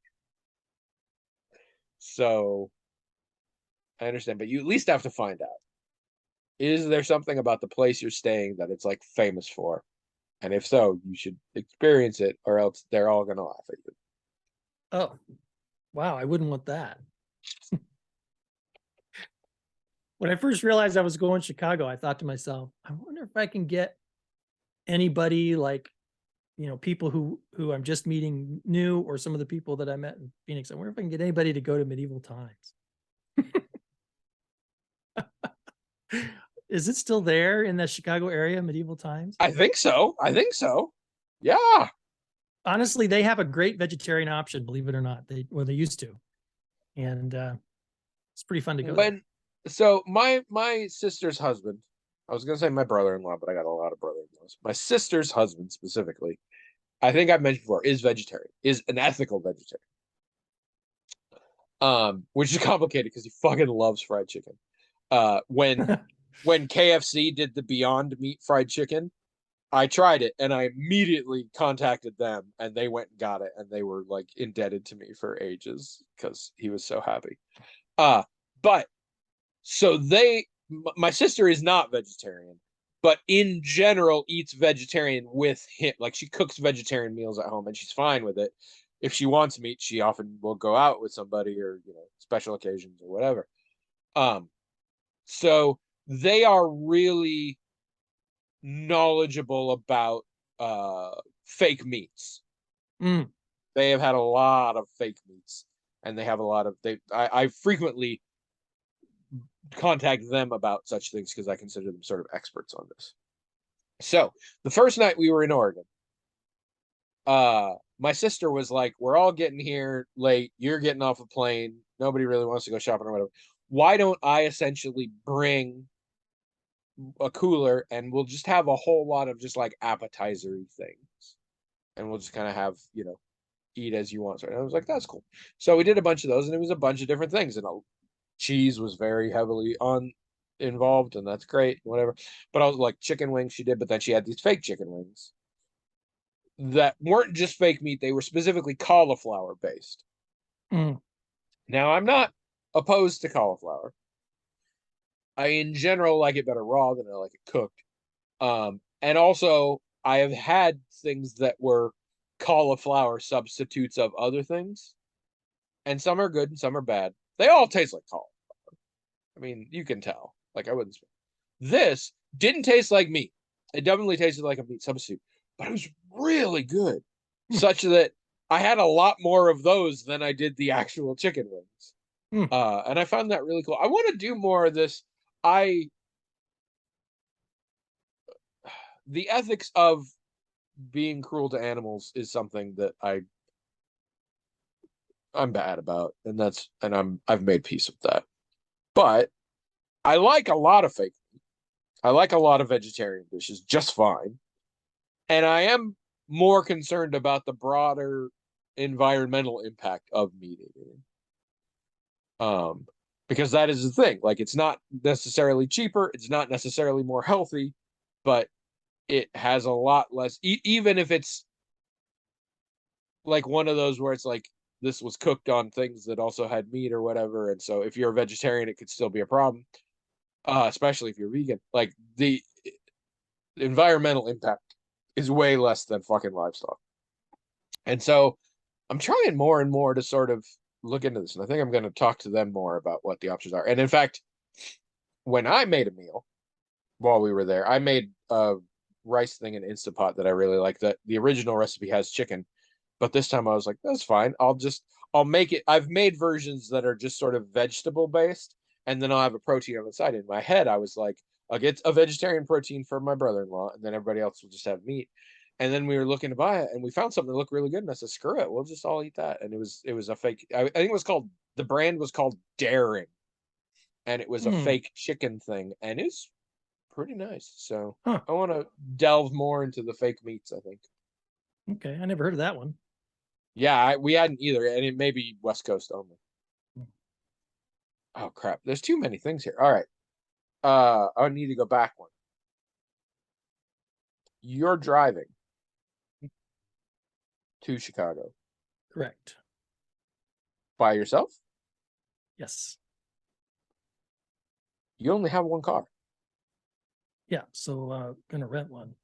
So I understand, but you at least have to find out: is there something about the place you're staying that it's like famous for? And if so, you should experience it, or else they're all gonna laugh at you.
Oh, wow. I wouldn't want that. When I first realized I was going to Chicago, I thought to myself, I wonder if I can get anybody like, people who I'm just meeting new, or some of the people that I met in Phoenix. I wonder if I can get anybody to go to Medieval Times. Is it still there in the Chicago area, Medieval Times?
I think so. I think so. Yeah.
Honestly, they have a great vegetarian option, believe it or not. They used to. And it's pretty fun to go there.
So my sister's husband, I was gonna say my brother-in-law, but I got a lot of brother-in-laws. My sister's husband specifically, I think I've mentioned before, is vegetarian, is an ethical vegetarian. Which is complicated because he fucking loves fried chicken. When KFC did the Beyond Meat fried chicken, I tried it and I immediately contacted them and they went and got it, and they were like indebted to me for ages because he was so happy. But so my sister is not vegetarian, but in general eats vegetarian with him. Like, she cooks vegetarian meals at home and she's fine with it. If she wants meat, she often will go out with somebody, or special occasions or whatever. So they are really knowledgeable about fake meats.
Mm.
They have had a lot of fake meats, and they have a lot of I frequently contact them about such things because I consider them sort of experts on this. So the first night we were in Oregon, my sister was like, "We're all getting here late. You're getting off a plane. Nobody really wants to go shopping or whatever. Why don't I essentially bring a cooler and we'll just have a whole lot of just like appetizer things, and we'll just kind of have, eat as you want." So I was like, "That's cool." So we did a bunch of those, and it was a bunch of different things, and cheese was very heavily involved, and that's great, whatever. But I was like, chicken wings she did, but then she had these fake chicken wings that weren't just fake meat; they were specifically cauliflower based.
Mm.
Now, I'm not opposed to cauliflower. I, in general, like it better raw than I like it cooked. And also, I have had things that were cauliflower substitutes of other things. and some are good and some are bad. They all taste like cauliflower. I mean, you can tell. Like I wouldn't. This didn't taste like meat. It definitely tasted like a meat substitute, but it was really good, such that I had a lot more of those than I did the actual chicken wings. And I found that really cool. I want to do more of this. The ethics of being cruel to animals is something that I'm bad about, and I've made peace with that. But I like a lot of fake meat. I like a lot of vegetarian dishes just fine. And I am more concerned about the broader environmental impact of meat eating. Because that is the thing. Like, it's not necessarily cheaper, it's not necessarily more healthy, but it has a lot less, even if it's like one of those where it's like this was cooked on things that also had meat or whatever. And so if you're a vegetarian, it could still be a problem, especially if you're vegan. Like, the environmental impact is way less than fucking livestock. And so I'm trying more and more to sort of look into this. And I think I'm going to talk to them more about what the options are. And in fact, when I made a meal while we were there, I made a rice thing in Instapot that I really like. That the original recipe has chicken, but this time I was like, that's fine. I'll make it. I've made versions that are just sort of vegetable based, and then I'll have a protein on the side. In my head, I was like, I'll get a vegetarian protein for my brother-in-law, and then everybody else will just have meat. And then we were looking to buy it, and we found something that looked really good, and I said, screw it, we'll just all eat that. And it was a fake. I think it was called, the brand was called Daring, and it was a fake chicken thing, and it's pretty nice. So I want to delve more into the fake meats, I think.
Okay, I never heard of that one.
Yeah, we hadn't either, and it may be West Coast only. Oh crap, there's too many things here. All right, I need to go back one. You're driving to Chicago
Correct.
by yourself?
Yes.
You only have one car.
Yeah, so gonna rent one.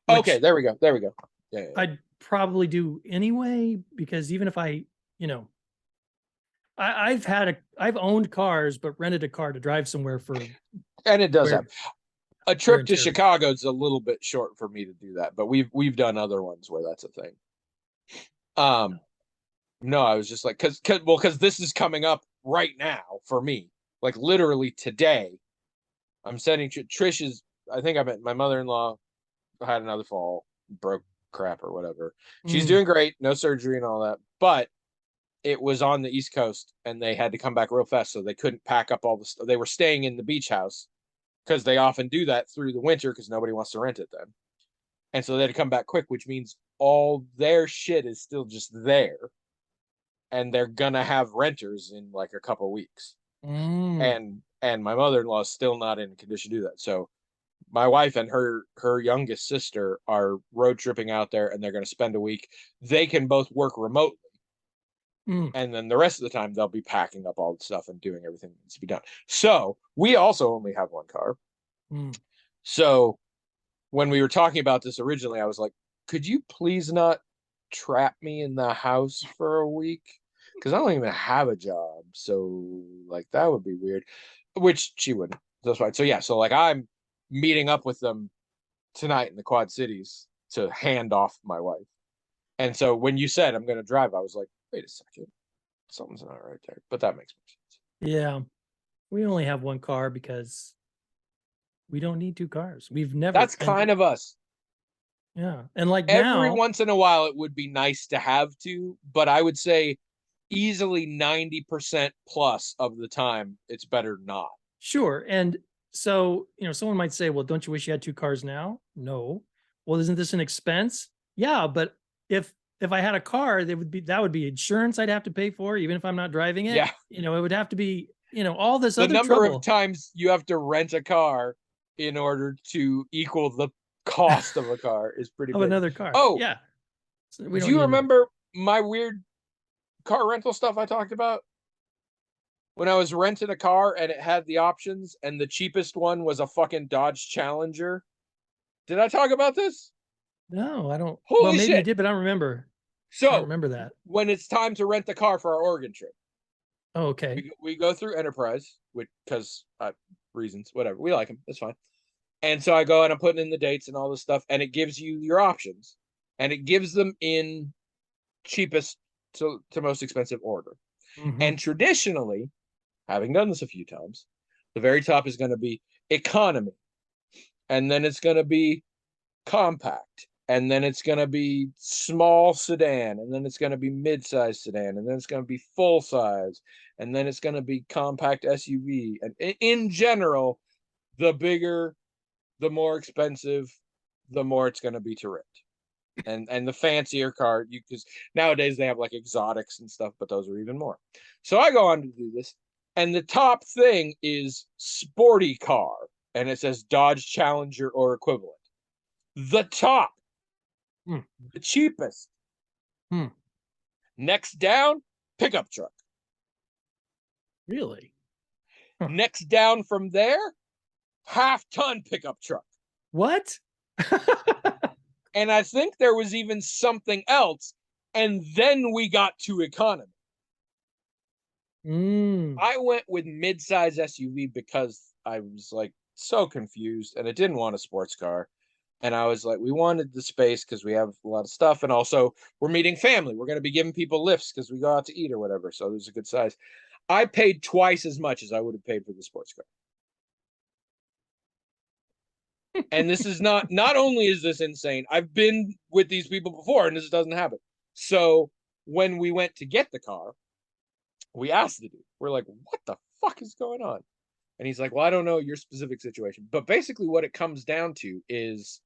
Okay, there we go. Yeah.
I'd probably do anyway, because even if I've owned cars, but rented a car to drive somewhere for.
And it does have a trip to
tear.
Chicago is a little bit short for me to do that, but we've done other ones where that's a thing. No, I was just like, because this is coming up right now for me, like literally today. I'm sending Trish's. I think my mother-in-law had another fall, broke crap or whatever. She's doing great, no surgery and all that, but it was on the East Coast and they had to come back real fast, so they couldn't pack up all the stuff. They were staying in the beach house because they often do that through the winter because nobody wants to rent it then. And so they had to come back quick, which means all their shit is still just there. And they're gonna have renters in like a couple weeks. And my mother-in-law is still not in condition to do that. So my wife and her youngest sister are road tripping out there, and they're going to spend a week. They can both work remotely. And then the rest of the time they'll be packing up all the stuff and doing everything that needs to be done. So we also only have one car. So when we were talking about this originally, I was like, could you please not trap me in the house for a week? Because I don't even have a job. So like that would be weird. Which she wouldn't. That's right. So yeah, so like I'm meeting up with them tonight in the Quad Cities to hand off my wife. And so when you said I'm going to drive, I was like, wait a second, something's not right there. But that makes more sense.
Yeah, we only have one car because we don't need two cars. We've never.
That's kind of us.
Yeah, and like
every
now,
once in a while, it would be nice to have two, but I would say easily 90% plus of the time, it's better not.
Sure, and so someone might say, "Well, don't you wish you had two cars now?" No. Well, isn't this an expense? Yeah, but if I had a car, that would be insurance I'd have to pay for, even if I'm not driving it.
Yeah,
it would have to be all this
the
other
number
trouble.
of times you have to rent a car in order to equal the cost of a car is pretty big.
Another car.
Oh
yeah.
So do you remember my weird car rental stuff I talked about? When I was renting a car and it had the options, and the cheapest one was a fucking Dodge Challenger. Did I talk about this?
No, I don't.
Holy
well, maybe
shit.
you did, but I don't remember. I don't
So
remember that.
when it's time to rent the car for our Oregon trip,
Oh, okay.
we go through Enterprise, which because reasons, whatever. We like them. It's fine. And so I go and I'm putting in the dates and all this stuff, and it gives you your options, and it gives them in cheapest to most expensive order.
Mhm.
And traditionally, having done this a few times, the very top is going to be economy, and then it's going to be compact, and then it's going to be small sedan, and then it's going to be mid-size sedan, and then it's going to be full size, and then it's going to be compact SUV. And in general, the bigger, the more expensive, the more it's going to be to rent. And the fancier car, you because nowadays they have like exotics and stuff, but those are even more. So I go on to do this, and the top thing is sporty car, and it says Dodge Challenger or equivalent. The top, the cheapest. Next down, pickup truck.
Really?
Next down from there, half-ton pickup truck.
What?
And I think there was even something else, and then we got to economy. I went with mid-size SUV because I was like so confused, and I didn't want a sports car. And I was like, we wanted the space because we have a lot of stuff, and also we're meeting family. We're going to be giving people lifts because we go out to eat or whatever. So there's a good size. I paid twice as much as I would have paid for the sports car. And this is not only is this insane, I've been with these people before and this doesn't happen. So when we went to get the car, we asked the dude, we're like, what the fuck is going on? And he's like, well, I don't know your specific situation. But basically what it comes down to is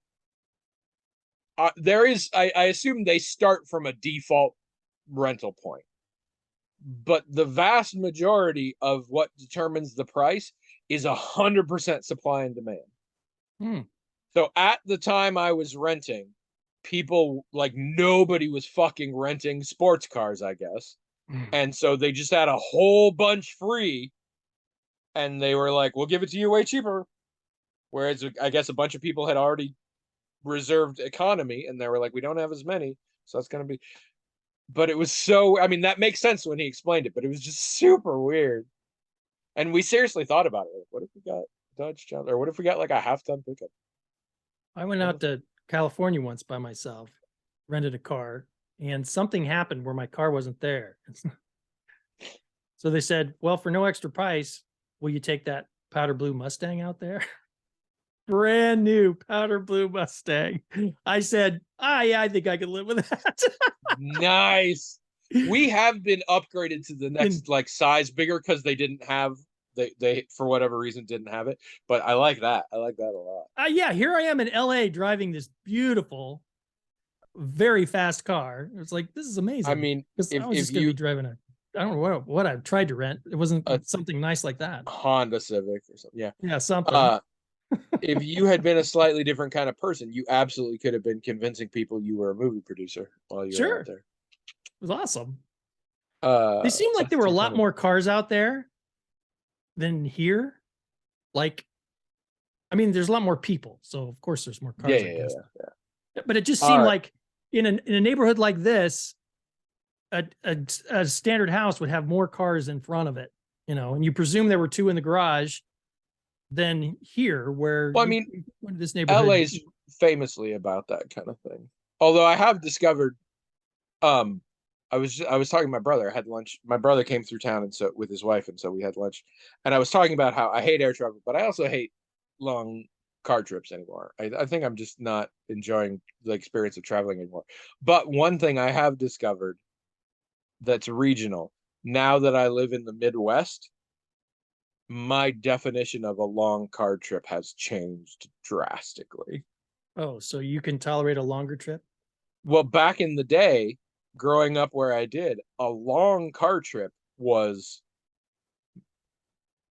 there is, I assume they start from a default rental point. But the vast majority of what determines the price is 100% supply and demand. So at the time I was renting, people like nobody was fucking renting sports cars, I guess. And so they just had a whole bunch free, and they were like, we'll give it to you way cheaper. Whereas I guess a bunch of people had already reserved economy, and they were like, we don't have as many, so that's going to be. But it was so, I mean, that makes sense when he explained it, but it was just super weird. And we seriously thought about it. Like, what if we got Dodge Challenger, or what if we got like a half-ton pickup?
I went out to California once by myself, rented a car, and something happened where my car wasn't there. So they said, well, for no extra price, will you take that powder blue Mustang out there? Brand new powder blue Mustang. I said, yeah, I think I could live with that.
Nice. We have been upgraded to the next like size bigger because they didn't have they for whatever reason didn't have it. But I like that. I like that a lot.
Yeah, here I am in LA driving this beautiful, very fast car. It's like, this is amazing.
I mean,
I was just gonna be driving I don't know what I've tried to rent. It wasn't something nice like that.
Honda Civic or something. Yeah.
Yeah, something.
If you had been a slightly different kind of person, you absolutely could have been convincing people you were a movie producer while you were out there.
It was awesome. They seemed like there were a lot more cars out there than here. Like, I mean, there's a lot more people, so of course there's more cars. Yeah. But it just seemed like in a neighborhood like this, a standard house would have more cars in front of it, you know, and you presume there were two in the garage than here, where
well, I mean,
this neighborhood
LA's famously about that kind of thing. Although I have discovered, I was talking to my brother. I had lunch. My brother came through town and so with his wife, and so we had lunch. And I was talking about how I hate air travel, but I also hate long car trips anymore. I think I'm just not enjoying the experience of traveling anymore. But one thing I have discovered that's regional, now that I live in the Midwest, my definition of a long car trip has changed drastically.
Oh, so you can tolerate a longer trip?
Well, back in the day, growing up where I did, a long car trip was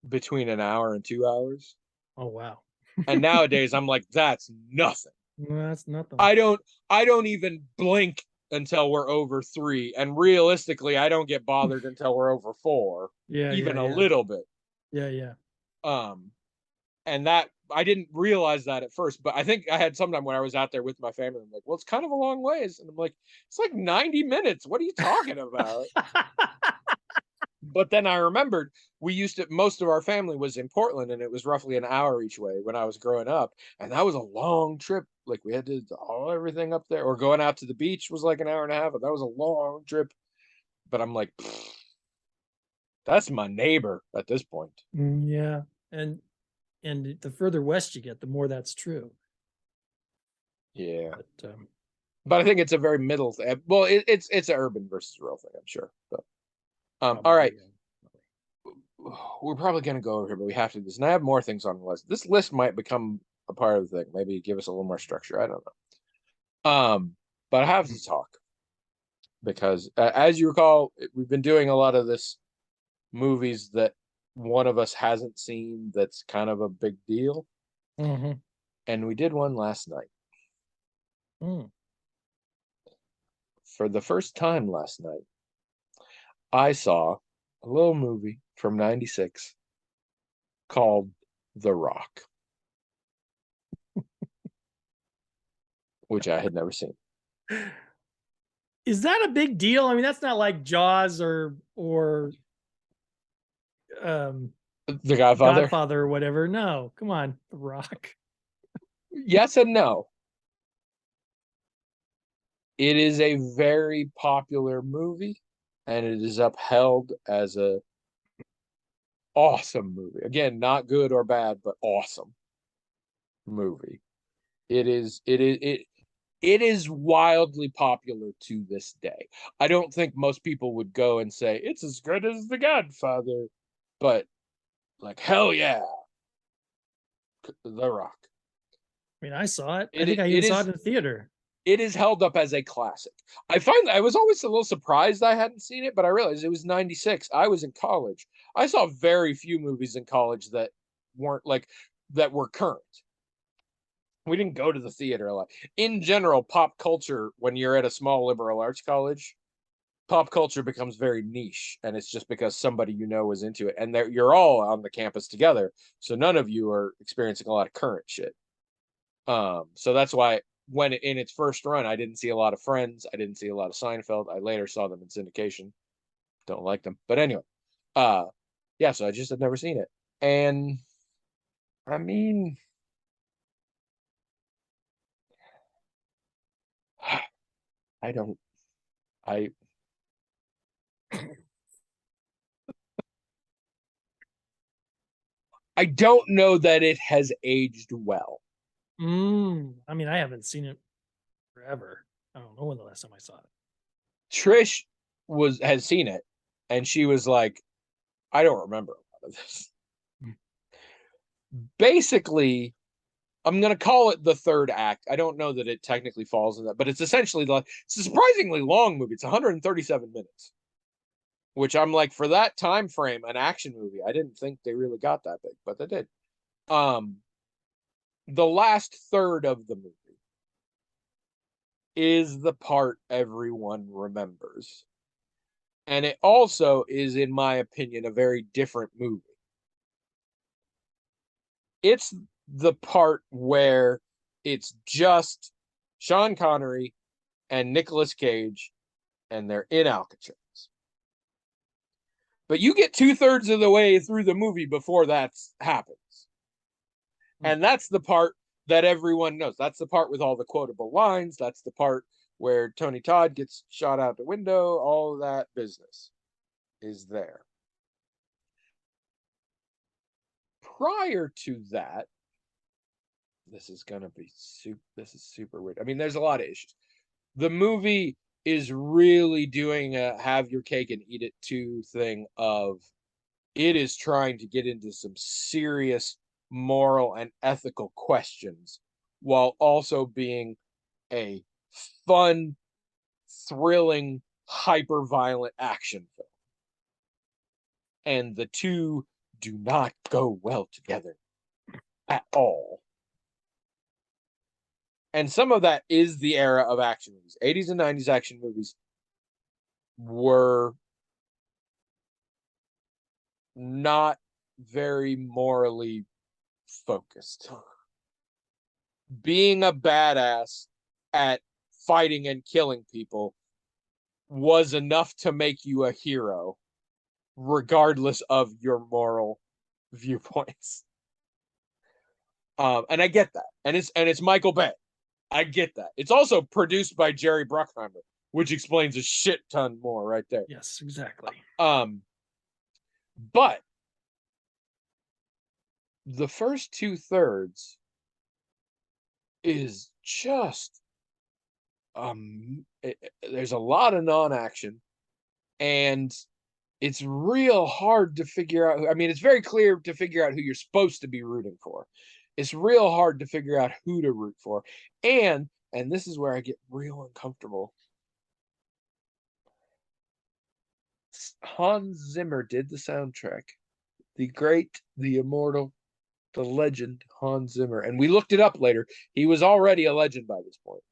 between an hour and 2 hours.
Oh, wow.
And nowadays I'm like, that's nothing.
Well, that's nothing.
I don't even blink until we're over 3. And realistically, I don't get bothered until we're over 4.
Yeah.
Even a little bit.
Yeah.
And that I didn't realize that at first, but I think I had sometime when I was out there with my family. I'm like, well, it's kind of a long ways, and I'm like, it's like 90 minutes. What are you talking about? But then I remembered we used to most of our family was in Portland, and it was roughly an hour each way when I was growing up, and that was a long trip. Like we had to do all everything up there, or going out to the beach was like an hour and a half, and that was a long trip. But I'm like, that's my neighbor at this point.
Yeah. And the further west you get, the more that's true.
Yeah,
But
but I think it's a very middle thing. Well, it's an urban versus rural thing, I'm sure. But all
probably,
right, we're probably gonna go over here, but we have to do this. And I have more things on the list. This list might become a part of the thing. Maybe give us a little more structure. I don't know. But I have to talk because, as you recall, we've been doing a lot of this movies that one of us hasn't seen. That's kind of a big deal,
Mhm.
and we did one last night.
Mm.
For the first time last night, I saw a little movie from '96 called The Rock, which I had never seen.
Is that a big deal? I mean, that's not like Jaws or um
The Godfather?
Godfather or whatever. No, come on, The Rock.
Yes and no. It is a very popular movie, and it is upheld as a awesome movie. Again, not good or bad, but awesome movie. It is wildly popular to this day. I don't think most people would go and say it's as good as The Godfather, but like hell yeah, The Rock.
I mean, I saw it. I
It
think I even
it
saw it
is
in the theater.
it is held up as a classic. I was always a little surprised I hadn't seen it, but I realized it was '96. I was in college. I saw very few movies in college that weren't like that were current. We didn't go to the theater a lot. In general, pop culture, when you're at a small liberal arts college, pop culture becomes very niche, and it's just because somebody you know is into it, and you're all on the campus together, so none of you are experiencing a lot of current shit. So that's why when in its first run, I didn't see a lot of Friends. I didn't see a lot of Seinfeld. I later saw them in syndication. Don't like them, but anyway, uh, yeah. So I just had never seen it, and I mean, I don't, I, I don't know that it has aged well.
I mean, I haven't seen it forever. I don't know when the last time I saw it.
Trish has seen it, and she was like, I don't remember a lot of this.
Mm.
Basically, I'm gonna call it the third act. I don't know that it technically falls in that, but it's essentially like it's a surprisingly long movie. It's 137 minutes, which I'm like for that time frame, an action movie. I didn't think they really got that big, but they did. Um, the last third of the movie is the part everyone remembers, and it also is, in my opinion, a very different movie. It's the part where it's just Sean Connery and Nicolas Cage, and they're in Alcatraz. But you get 2/3 of the way through the movie before that happens. And that's the part that everyone knows. That's the part with all the quotable lines. That's the part where Tony Todd gets shot out the window. All of that business is there. Prior to that, this is super weird. I mean, there's a lot of issues. The movie is really doing a have your cake and eat it too thing of it is trying to get into some serious moral and ethical questions while also being a fun, thrilling, hyper violent action film. And the two do not go well together at all. And some of that is the era of action movies. 80s and 90s action movies were not very morally focused. Being a badass at fighting and killing people was enough to make you a hero, regardless of your moral viewpoints. And I get that. And it's Michael Bay. I get that. It's also produced by Jerry Bruckheimer, which explains a shit ton more right there.
Yes, exactly.
But the first 2/3 is just there's a lot of non-action, and it's real hard to figure out. I mean, it's very clear to figure out who you're supposed to be rooting for. It's real hard to figure out who to root for. And this is where I get real uncomfortable. Hans Zimmer did the soundtrack. The great, the immortal, the legend Hans Zimmer. And we looked it up later. He was already a legend by this point.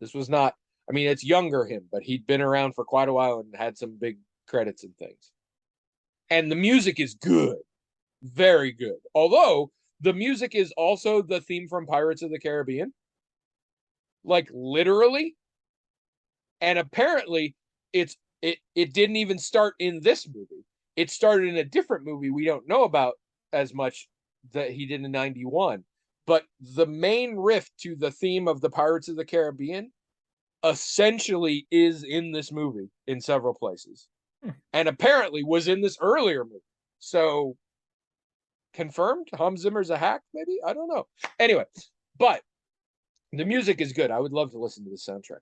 This was not, I mean, it's younger him, but he'd been around for quite a while and had some big credits and things. And the music is good. Very good. Although the music is also the theme from Pirates of the Caribbean. Like literally. And apparently it didn't even start in this movie. It started in a different movie we don't know about as much that he did in 91. But the main riff to the theme of the Pirates of the Caribbean essentially is in this movie in several places. And apparently was in this earlier movie. So confirmed Hans Zimmer's a hack, maybe? I don't know. Anyway, but the music is good. I would love to listen to the soundtrack.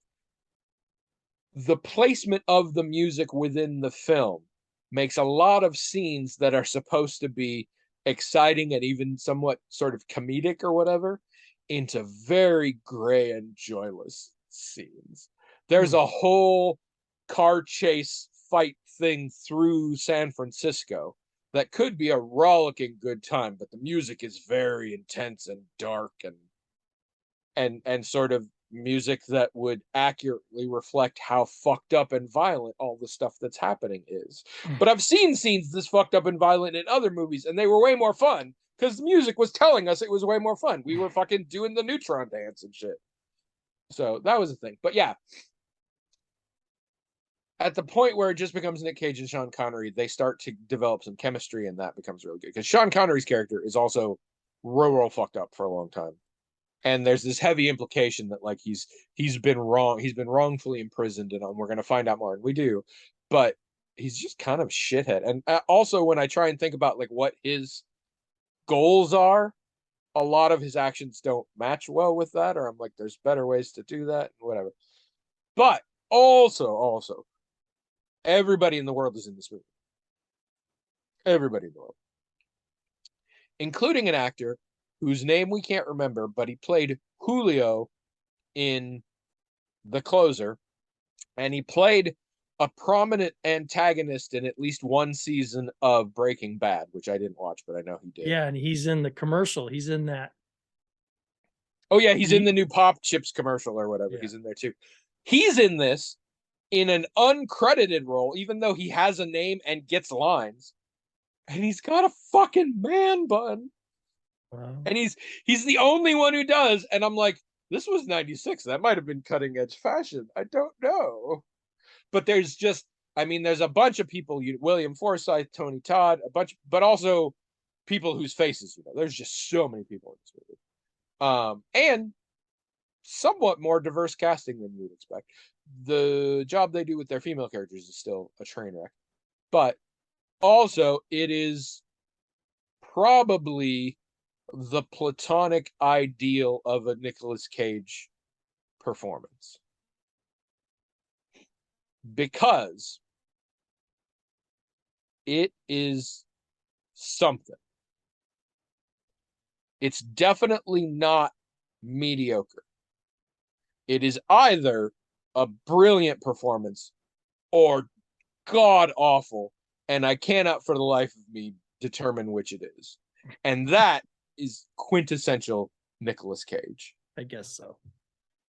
The placement of the music within the film makes a lot of scenes that are supposed to be exciting and even somewhat sort of comedic or whatever into very gray and joyless scenes. There's a whole car chase fight thing through San Francisco that could be a rollicking good time, but the music is very intense and dark and sort of music that would accurately reflect how fucked up and violent all the stuff that's happening is. But I've seen scenes this fucked up and violent in other movies, and they were way more fun because the music was telling us it was way more fun. We were fucking doing the neutron dance and shit. So that was the thing. But yeah, at the point where it just becomes Nick Cage and Sean Connery, they start to develop some chemistry, and that becomes really good. Because Sean Connery's character is also real fucked up for a long time. And there's this heavy implication that like he's been wrongfully imprisoned, and we're going to find out more, and we do. But he's just kind of shithead. And also when I try and think about like what his goals are, a lot of his actions don't match well with that, or I'm like, there's better ways to do that, whatever. But also, everybody in the world is in this movie. Everybody in the world. Including an actor whose name we can't remember, but he played Julio in The Closer, and he played a prominent antagonist in at least one season of Breaking Bad, which I didn't watch, but I know he did.
Yeah, and he's in the commercial. He's in that.
Oh yeah, he's in the new Pop Chips commercial or whatever. Yeah. He's in there too. He's in this in an uncredited role, even though he has a name and gets lines, and he's got a fucking man bun. Wow. And he's the only one who does, and I'm like, this was 96. That might have been cutting edge fashion. I don't know. But there's a bunch of people, William Forsythe, Tony Todd, a bunch, but also people whose faces, there's just so many people in this movie. And somewhat more diverse casting than you'd expect. The job they do with their female characters is still a train wreck. But also, it is probably the platonic ideal of a Nicolas Cage performance. Because it is something. It's definitely not mediocre. It is either a brilliant performance or god awful, and I cannot for the life of me determine which it is. And that is quintessential Nicolas Cage.
I guess so.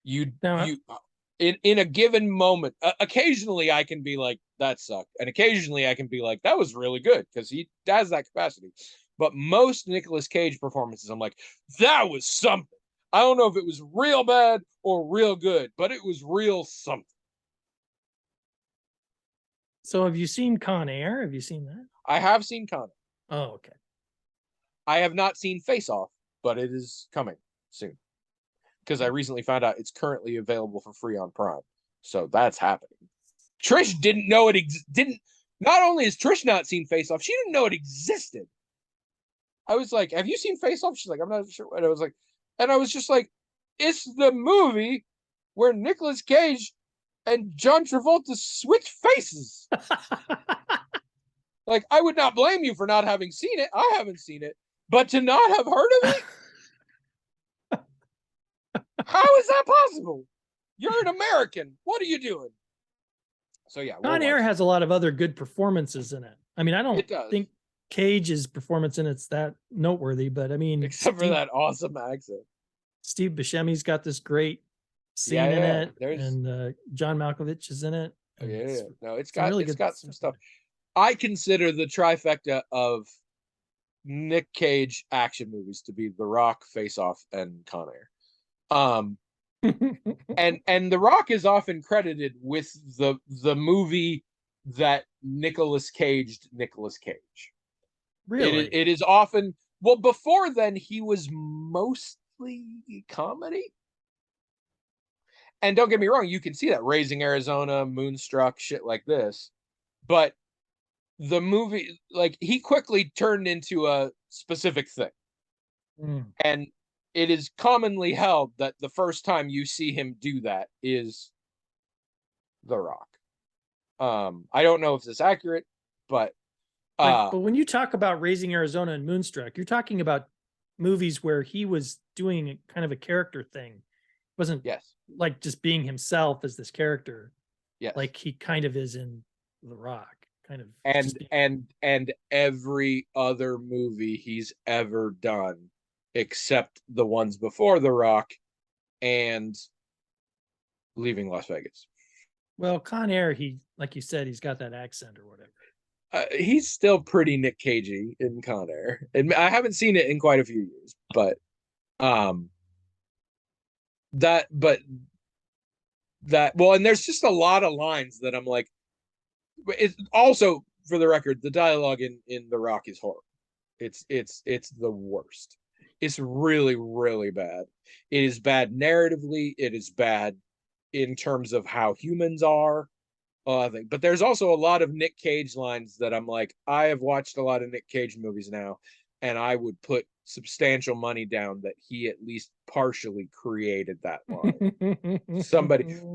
In a given moment, occasionally I can be like, that sucked. And occasionally I can be like, that was really good, because he has that capacity. but most Nicolas Cage performances, I'm like, that was something. I don't know if it was real bad or real good, but it was real something.
So have you seen Con Air? Have you seen that?
I have seen Con Air.
Oh, okay.
I have not seen Face Off, but it is coming soon because I recently found out it's currently available for free on Prime. So that's happening. Trish didn't know it didn't. Not only has Trish not seen Face Off, she didn't know it existed. I was like, "Have you seen Face Off?" She's like, "I'm not sure." And I was like, and I was just like, "It's the movie where Nicolas Cage and John Travolta switch faces." Like, I would not blame you for not having seen it. I haven't seen it, but to not have heard of it, how is that possible? You're an American. What are you doing? So yeah,
Con Air has a lot of other good performances in it. I mean, I don't think Cage's performance in it's that noteworthy, but I mean,
except for that awesome accent.
Steve Buscemi's got this great scene in it, and John Malkovich is in it.
Yeah, no, it's got some stuff. I consider the trifecta of Nick Cage action movies to be The Rock, Face Off, and Con Air. And The Rock is often credited with the movie that Nicolas Cage.
Really?
It is often, well, before then he was mostly comedy. And don't get me wrong, you can see that Raising Arizona, Moonstruck, shit like this. But the movie, like, he quickly turned into a specific thing. And it is commonly held that the first time you see him do that is The Rock. I don't know if this is accurate, but
but when you talk about Raising Arizona and Moonstruck, you're talking about movies where he was doing kind of a character thing. It wasn't like just being himself as this character.
Yes.
Like he kind of is in The Rock, kind of.
And every other movie he's ever done, except the ones before The Rock and Leaving Las Vegas.
Well, Con Air, he, like you said, he's got that accent or whatever.
He's still pretty Nick Cagey in Con Air. And I haven't seen it in quite a few years, but that well, and there's just a lot of lines that I'm like, it's also, for the record, the dialogue in The Rock is horrible. It's the worst. It's really, really bad. It is bad narratively. It is bad in terms of how humans are. But there's also a lot of Nick Cage lines that I'm like, I have watched a lot of Nick Cage movies now, and I would put substantial money down that he at least partially created that line.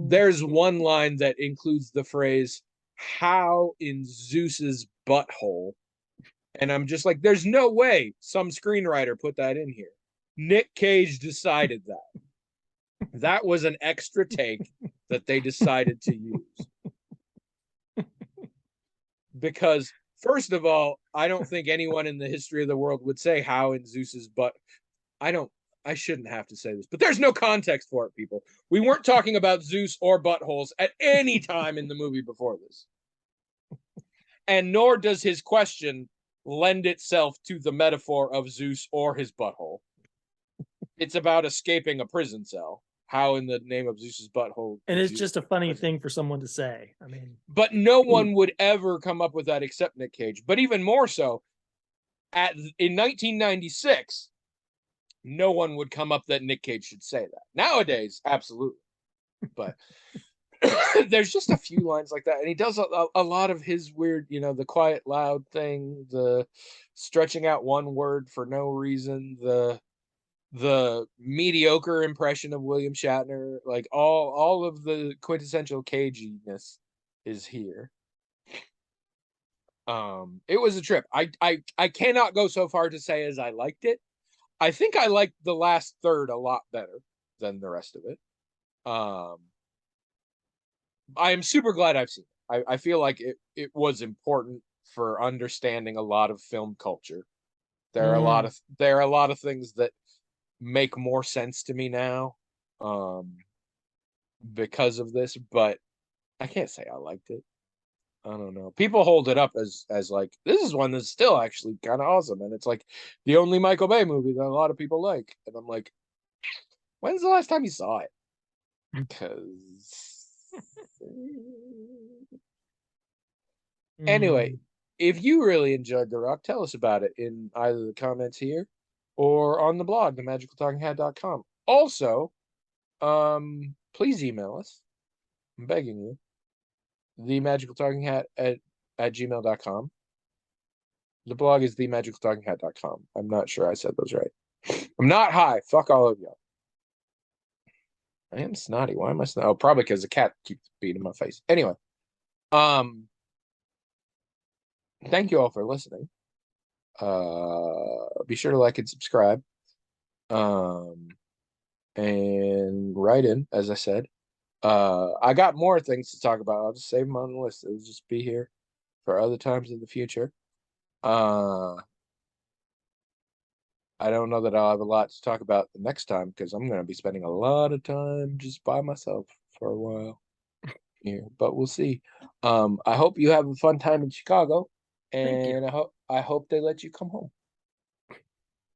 There's one line that includes the phrase, "How in Zeus's butthole?" And I'm just like, there's no way some screenwriter put that in here. Nick Cage decided that. That was an extra take that they decided to use. Because, first of all, I don't think anyone in the history of the world would say "how in Zeus's butt." I shouldn't have to say this, but there's no context for it, people. We weren't talking about Zeus or buttholes at any time in the movie before this. And nor does his question lend itself to the metaphor of Zeus or his butthole. It's about escaping a prison cell. How in the name of Zeus's butthole?
And it's just a funny thing for someone to say. I mean,
but no one would ever come up with that except Nick Cage. But even more so, in 1996, no one would come up that Nick Cage should say that. Nowadays, absolutely. But there's just a few lines like that, and he does a lot of his weird, the quiet loud thing, the stretching out one word for no reason, the mediocre impression of William Shatner, like all of the quintessential caginess is here. It was a trip. I cannot go so far to say as I liked it. I think I liked the last third a lot better than the rest of it. I am super glad I've seen it. I feel like it was important for understanding a lot of film culture. There are a lot of things that make more sense to me now because of this, but I can't say I liked it. I don't know. People hold it up as like this is one that's still actually kind of awesome, and it's like the only Michael Bay movie that a lot of people like. And I'm like, when's the last time you saw it? Because anyway,
Mm,
if you really enjoyed The Rock, tell us about it in either the comments here or on the blog, themagicaltalkinghat.com. Also, please email us. I'm begging you. Themagicaltalkinghat at gmail.com. The blog is themagicaltalkinghat.com. I'm not sure I said those right. I'm not high. Fuck all of y'all. I am snotty. Why am I snotty? Oh, probably because the cat keeps beating my face. Anyway, um, thank you all for listening. Be sure to like and subscribe. Um, and write in, as I said. I got more things to talk about. I'll just save them on the list. It'll just be here for other times in the future. Uh, I don't know that I'll have a lot to talk about the next time because I'm going to be spending a lot of time just by myself for a while here, but we'll see. I hope you have a fun time in Chicago,
thank you.
and I hope they let you come home.